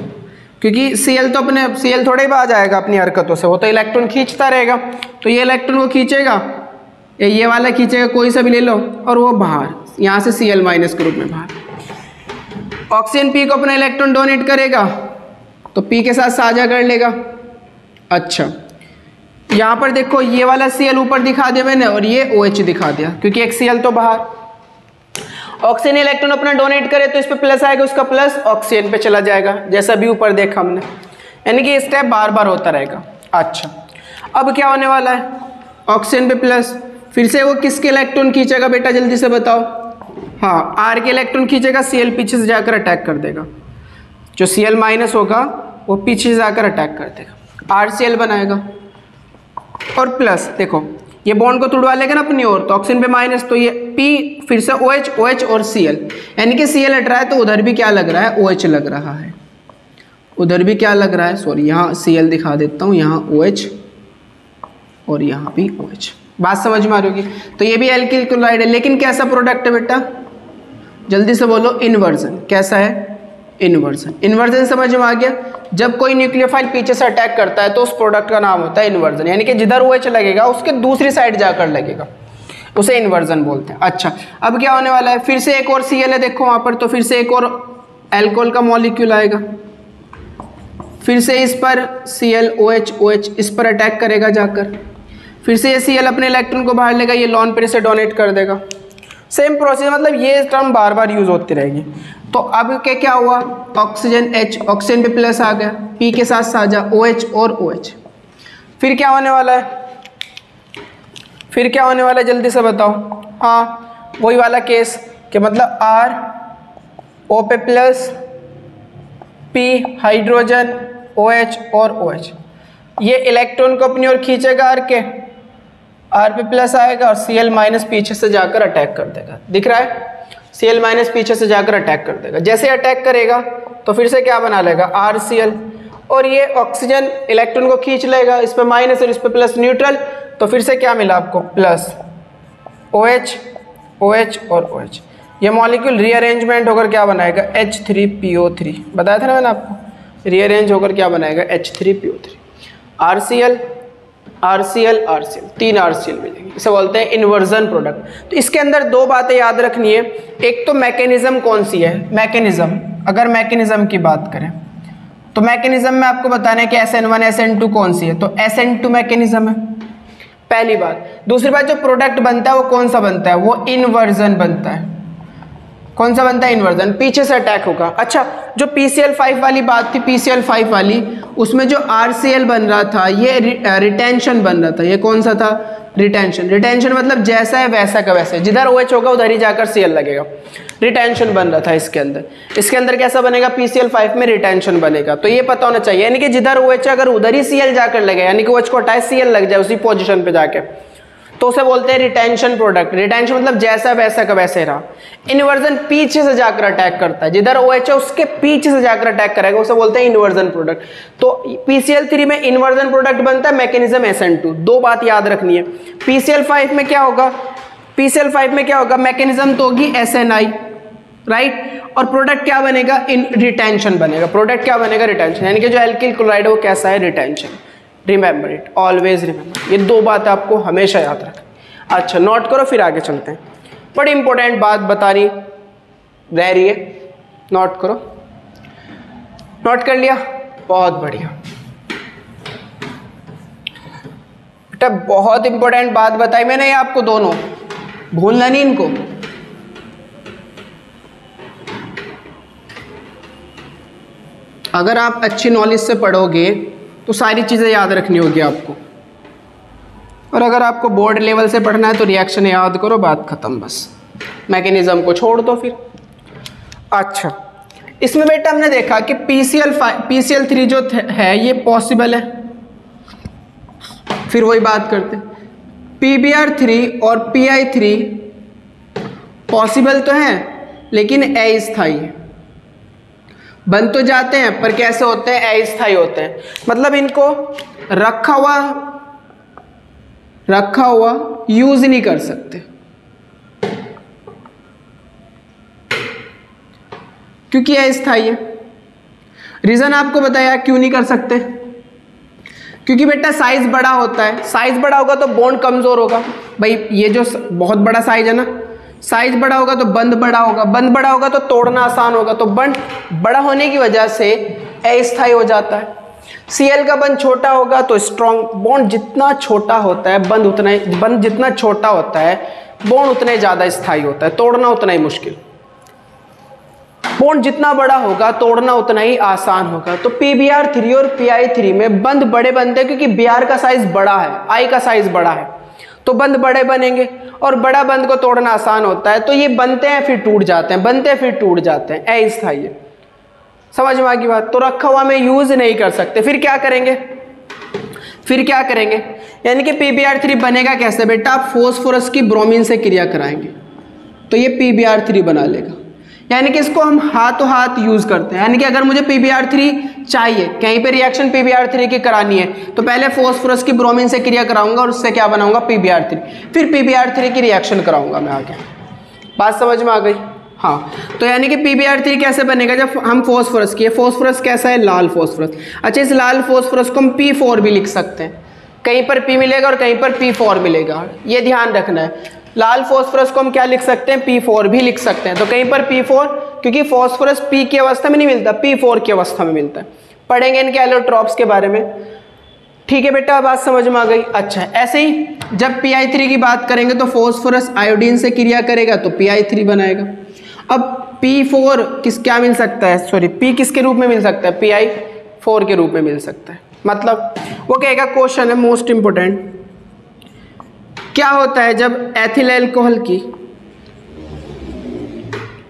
क्योंकि Cl तो अपने Cl थोड़े ही आ जाएगा अपनी हरकतों से, वो तो इलेक्ट्रॉन खींचता रहेगा, तो ये इलेक्ट्रॉन को खींचेगा, ये वाला खींचेगा, कोई सा भी ले लो, और वो बाहर यहाँ से Cl माइनस के रूप में बाहर। ऑक्सीजन P को अपना इलेक्ट्रॉन डोनेट करेगा तो P के साथ साझा कर लेगा। अच्छा, यहाँ पर देखो ये वाला Cl ऊपर दिखा दिया मैंने और ये OH दिखा दिया, क्योंकि एक Cl तो बाहर। ऑक्सीजन इलेक्ट्रॉन अपना डोनेट करे तो इस पे प्लस आएगा, उसका प्लस ऑक्सीजन पे चला जाएगा, जैसा भी ऊपर देखा हमने, यानी कि स्टेप बार बार होता रहेगा। अच्छा, अब क्या होने वाला है? ऑक्सीजन पे प्लस, फिर से वो किसके इलेक्ट्रॉन खींचेगा बेटा, जल्दी से बताओ? हाँ, R के इलेक्ट्रॉन खींचेगा, Cl पीछे से जाकर अटैक कर देगा, जो Cl माइनस होगा वो पीछे से जाकर अटैक कर देगा, RCl बनाएगा। और प्लस देखो ये बॉन्ड को तुड़वा लेगा ना अपनी ओर, तो ऑक्सीजन पे माइनस, तो ये P फिर से OH, OH और Cl, यानी कि Cl हट रहा है तो उधर भी क्या लग रहा है? OH लग रहा है। उधर भी क्या लग रहा है? सॉरी, यहाँ Cl दिखा देता हूँ, यहाँ OH और यहाँ भी OH। बात समझ में आ रही होगी। तो ये भी एल्किल क्लोराइड है, लेकिन कैसा प्रोडक्ट है बेटा? जल्दी से बोलो। इन्वर्जन। कैसा है? इन्वर्जन। इन्वर्जन समझ में आ गया? जब कोई न्यूक्लियोफाइल पीछे से अटैक करता है तो उस प्रोडक्ट का नाम होता है इन्वर्जन, यानी कि जिधर OH लगेगा उसके दूसरी साइड जाकर लगेगा, उसे इन्वर्जन बोलते हैं। अच्छा, अब क्या होने वाला है? फिर से एक और Cl है, देखो वहां पर, तो फिर से एक और एल्कोहल का मॉलिक्यूल आएगा, फिर से इस पर Cl OH OH इस पर अटैक करेगा जाकर, फिर से ये Cl अपने इलेक्ट्रॉन को बाहर लेगा, ये लॉन पर से डोनेट कर देगा। सेम प्रोसेस, मतलब ये टर्म बार बार यूज होती रहेगी। तो अब क्या हुआ? ऑक्सीजन H, ऑक्सीजन पे प्लस आ गया, P के साथ साझा OH और OH। फिर क्या होने वाला है? फिर क्या होने वाला है जल्दी से बताओ? हाँ, वही वाला केस कि मतलब R, O पे प्लस, P हाइड्रोजन, OH और OH, ये इलेक्ट्रॉन को अपनी ओर खींचेगा R के, R पे प्लस आएगा और Cl माइनस पीछे से जाकर अटैक कर देगा। दिख रहा है? Cl माइनस पीछे से जाकर अटैक कर देगा। जैसे अटैक करेगा तो फिर से क्या बना लेगा? RCl, और ये ऑक्सीजन इलेक्ट्रॉन को खींच लेगा, इस पे माइनस और इस पे प्लस, न्यूट्रल, तो फिर से क्या मिला आपको? प्लस OH, OH और OH। ये मॉलिक्यूल रीअरेंजमेंट होकर क्या बनाएगा? H3PO3। बताया था ना मैंने आपको, रीअरेंज होकर क्या बनाएगा? H3PO3। RCl, RCl, RCl, 3 RCl मिलेंगे, इसे बोलते हैं इन्वर्जन प्रोडक्ट। तो इसके अंदर दो बातें याद रखनी है। एक तो मैकेनिज्म कौन सी है? मैकेनिज्म, अगर मैकेनिज्म की बात करें तो मैकेनिज्म में आपको बताना है कि SN1 SN2 कौन सी है, तो SN2 मैकेनिज्म है पहली बात। दूसरी बात, जो प्रोडक्ट बनता है वो कौन सा बनता है? वो इन्वर्जन बनता है। कौन सा बनता है? इन्वर्जन, पीछे से अटैक होगा। अच्छा, जो PCl5 वाली बात थी, PCl5 वाली, उसमें जो RCl बन रहा था ये रिटेंशन बन रहा था। ये कौन सा था? रिटेंशन। रिटेंशन मतलब जैसा है वैसा का वैसा, जिधर OH होगा उधर ही जाकर Cl लगेगा, रिटेंशन बन रहा था इसके अंदर। इसके अंदर कैसा बनेगा? PCl5 में रिटेंशन बनेगा। तो ये पता होना चाहिए, यानी कि जिधर OH अगर उधर ही Cl जाकर लगे, यानी कि OH को हटाए Cl लग जाए उसी पोजिशन पे जाके, तो उसे बोलते हैं रिटेंशन प्रोडक्ट। रिटेंशन मतलब जैसा वैसा का वैसे रहा। इन्वर्जन पीछे से जाकर अटैक करता है, जिधर OH है उसके पीछे से जाकर अटैक करेगा, उसे बोलते हैं इन्वर्जन प्रोडक्ट। तो PCl3 में इन्वर्जन प्रोडक्ट बनता है, मैकेनिज्म SN2। दो बात याद रखनी है। PCl5 में क्या होगा? PCl5 में क्या होगा? मैकेनिज्म तो होगी SNI, राइट। और प्रोडक्ट क्या बनेगा, इन रिटेंशन बनेगा। प्रोडक्ट क्या बनेगा, रिटेंशन, यानी कि जो एल्किल क्लोराइड है वो कैसा है, retention. Remember it, always remember, ये दो बात आपको हमेशा याद रखना। अच्छा नोट करो, फिर आगे चलते हैं। बड़ी इंपॉर्टेंट बात बतानी रह रही है, नोट करो। नोट कर लिया, बहुत बढ़िया बेटा, बहुत इंपॉर्टेंट बात बताई मैंने ये आपको, दोनों भूलना नहीं इनको। अगर आप अच्छी नॉलेज से पढ़ोगे तो सारी चीज़ें याद रखनी होगी आपको, और अगर आपको बोर्ड लेवल से पढ़ना है तो रिएक्शन याद करो, बात खत्म, बस मैकेनिज्म को छोड़ दो फिर। अच्छा इसमें बेटा हमने देखा कि PCl3 जो है ये पॉसिबल है, फिर वही बात करते, PBr3 और PI3 पॉसिबल तो हैं लेकिन अस्थायी है, बन तो जाते हैं पर कैसे होते हैं, अस्थायी होते हैं। मतलब इनको रखा हुआ यूज नहीं कर सकते, क्योंकि अस्थायी है। रीजन आपको बताया क्यों नहीं कर सकते, क्योंकि बेटा साइज बड़ा होता है, साइज बड़ा होगा तो बॉन्ड कमजोर होगा। भाई ये जो बहुत बड़ा साइज है ना, साइज बड़ा होगा तो बंध बड़ा होगा, बंध बड़ा होगा तो तोड़ना आसान होगा, तो बंध बड़ा होने की वजह से अस्थायी हो जाता है। Cl का बंध छोटा होगा तो स्ट्रॉन्ग, बॉन्ड जितना छोटा होता है बंध जितना छोटा होता है बॉन्ड उतना ही ज्यादा स्थायी होता है, तोड़ना उतना ही मुश्किल। बॉन्ड जितना बड़ा होगा तोड़ना उतना ही आसान होगा। तो PBr3 और PI3 में बंध बड़े बनते हैं, क्योंकि Br का साइज बड़ा है, I का साइज बड़ा है, तो बंध बड़े बनेंगे, और बड़ा बंध को तोड़ना आसान होता है, तो ये बनते हैं फिर टूट जाते हैं, बनते हैं फिर टूट जाते हैं, अस्थायी है। समझ में आ गई बात। तो रखा हुआ में यूज नहीं कर सकते, फिर क्या करेंगे, यानी कि PBr3 बनेगा कैसे बेटा, आप फास्फोरस की ब्रोमीन से क्रिया कराएंगे तो ये PBr3 बना लेगा। यानी कि इसको हम हाथों हाथ यूज करते हैं, यानी कि अगर मुझे PBr3 चाहिए, कहीं पे रिएक्शन PBr3 की करानी है तो पहले फास्फोरस की ब्रोमीन से क्रिया कराऊंगा और उससे क्या बनाऊंगा, PBr3, फिर PBr3 की रिएक्शन कराऊंगा मैं आगे। बात समझ में आ गई। हाँ, तो यानी कि PBr3 कैसे बनेगा, जब हम फास्फोरस की, फास्फोरस कैसा है, लाल फास्फोरस। अच्छा इस लाल फास्फोरस को हम P4 भी लिख सकते हैं, कहीं पर P मिलेगा और कहीं पर P4 मिलेगा, ये ध्यान रखना है। लाल फास्फोरस को हम क्या लिख सकते हैं, P4 भी लिख सकते हैं, तो कहीं पर P4, क्योंकि फास्फोरस P की अवस्था में नहीं मिलता, P4 की अवस्था में मिलता है। पढ़ेंगे इनके एलोट्रॉप्स के बारे में, ठीक है बेटा, बात समझ में आ गई। अच्छा ऐसे ही जब PI3 की बात करेंगे तो फास्फोरस आयोडीन से क्रिया करेगा तो PI3 बनाएगा। अब P4 क्या मिल सकता है, सॉरी P किसके रूप में मिल सकता है, PI4 के रूप में मिल सकता है। मतलब वो कहेगा, क्वेश्चन है मोस्ट इंपोर्टेंट, क्या होता है जब एथिल अल्कोहल की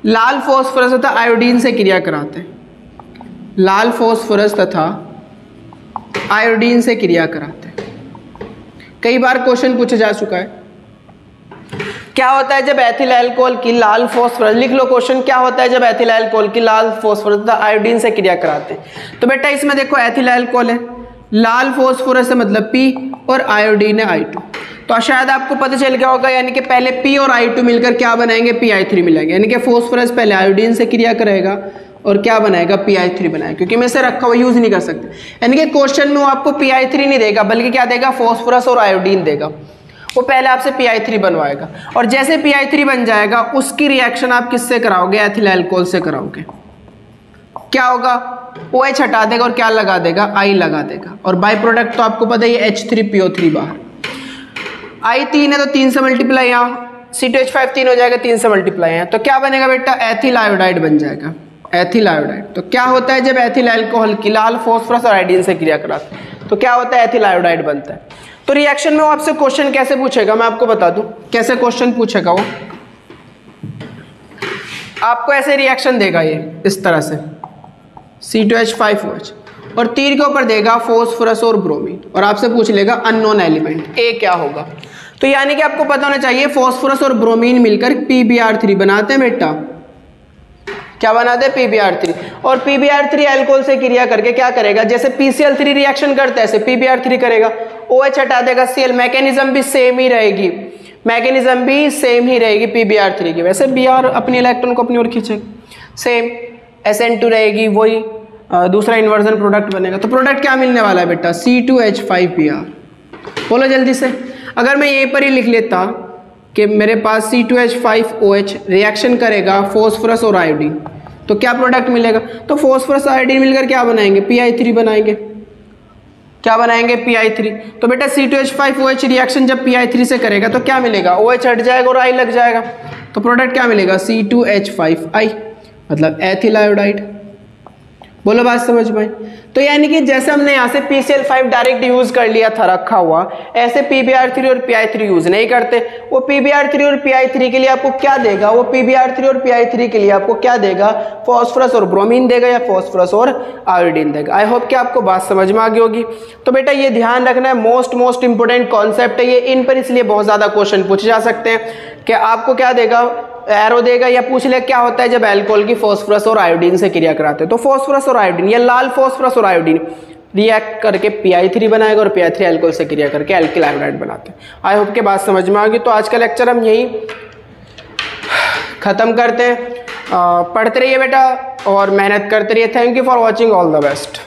लाल फास्फोरस तथा आयोडीन से क्रिया कराते हैं, लाल फास्फोरस तथा आयोडीन से क्रिया कराते हैं। कई बार क्वेश्चन पूछा जा चुका है, क्या होता है जब एथिल अल्कोहल की लाल फास्फोरस, लिख लो क्वेश्चन, क्या होता है जब एथिल अल्कोहल की लाल फास्फोरस तथा आयोडीन से क्रिया कराते हैं। तो बेटा इसमें देखो एथिल अल्कोहल है, लाल फास्फोरस है मतलब P, और आयोडीन है I2। तो शायद आपको पता चल गया होगा, यानी कि पहले P और I2 मिलकर क्या बनाएंगे, PI3 मिलाएंगे, यानी कि फास्फोरस पहले आयोडीन से क्रिया करेगा और क्या बनाएगा, PI3 बनाएगा, क्योंकि मैं इसे रखा हुआ यूज नहीं कर सकते। यानी कि क्वेश्चन में वो आपको PI3 नहीं देगा, बल्कि क्या देगा, फास्फोरस और आयोडीन देगा। वो पहले आपसे PI3 बनवाएगा, और जैसे PI3 बन जाएगा उसकी रिएक्शन आप किससे कराओगे, एथिल अल्कोहल से कराओगे। क्या होगा, OH हटा देगा और क्या लगा देगा, I लगा देगा, और बाई प्रोडक्ट तो आपको पता है H3PO3 बाहर। I 3 है तो 3 से मल्टीप्लाई, यहाँ C2H5 3 हो जाएगा, 3 से मल्टीप्लाई है, तो क्या बनेगा बेटा, एथिल आयोडाइड बन जाएगा, एथिल आयोडाइड। तो क्या होता है जब एथिल अल्कोहल की लाल फास्फोरस और आयोडीन से क्रिया कराते हैं तो क्या होता है, एथिल आयोडाइड बनता है। तो रिएक्शन में वो आपसे क्वेश्चन कैसे पूछेगा, मैं आपको बता दूं कैसे क्वेश्चन पूछेगा। वो आपको ऐसे रिएक्शन देगा, ये इस तरह से C2H5OH, और तीर के ऊपर देगा फास्फोरस और ब्रोमीन, और आपसे पूछ लेगा अननोन एलिमेंट A क्या होगा। तो यानी कि आपको पता होना चाहिए फास्फोरस और ब्रोमीन मिलकर PBr3 बनाते हैं बेटा, क्या बनाते हैं, PBr3। और PBr3 अल्कोहल से क्रिया करके क्या करेगा, जैसे PCl3 रिएक्शन करता है ऐसे PBr3 करेगा, OH हटा देगा Cl, मैकेनिज्म भी सेम ही रहेगी। मैकेनिज्म भी सेम ही रहेगी PbR3 की। वैसे Br अपनी इलेक्ट्रॉन को अपनी ओर खींचेगा, सेम SN2 रहेगी, वही दूसरा इन्वर्जन प्रोडक्ट बनेगा। तो प्रोडक्ट क्या मिलने वाला है बेटा, C2H5Br। बोलो जल्दी से। अगर मैं यहीं पर ही लिख लेता कि मेरे पास C2H5OH रिएक्शन करेगा फॉस्फोरस और आयोडीन, तो क्या प्रोडक्ट मिलेगा, तो फॉस्फोरस आयोडीन मिलकर क्या बनाएंगे, Pi3 बनाएंगे। क्या बनाएंगे, Pi3। तो बेटा C2H5OH रिएक्शन जब Pi3 से करेगा तो क्या मिलेगा, OH हट जाएगा और I लग जाएगा, तो प्रोडक्ट क्या मिलेगा, C2H5I, मतलब एथिल आयोडाइड। बोलो बात समझ में। तो यानी कि जैसे हमने यहाँ से PCl5 डायरेक्ट यूज कर लिया था रखा हुआ, ऐसे PbR3 और Pi3 यूज नहीं करते। वो PbR3 और Pi3 के लिए आपको क्या देगा, वो PbR3 और Pi3 के लिए आपको क्या देगा, फॉस्फोरस और ब्रोमीन देगा या फॉस्फोरस और आयोडीन देगा। आई होप कि आपको बात समझ में आ गई होगी। तो बेटा ये ध्यान रखना है, मोस्ट इंपोर्टेंट कॉन्सेप्ट है ये, इन पर इसलिए बहुत ज्यादा क्वेश्चन पूछे जा सकते हैं कि आपको क्या देगा, एरो देगा या पूछ ले क्या होता है जब अल्कोहल की फॉस्फोरस और आयोडीन से क्रिया कराते हैं। तो फॉस्फोरस और आयोडीन या लाल फॉस्फोरस और आयोडीन रिएक्ट करके Pi3 बनाएगा और Pi3 अल्कोहल से क्रिया करके एल्किल आयोडाइड बनाते हैं। आई होप के बात समझ में आ गई। तो आज का लेक्चर हम यही खत्म करते हैं। पढ़ते रहिए बेटा और मेहनत करते रहिए। Thank you for watching, all the best.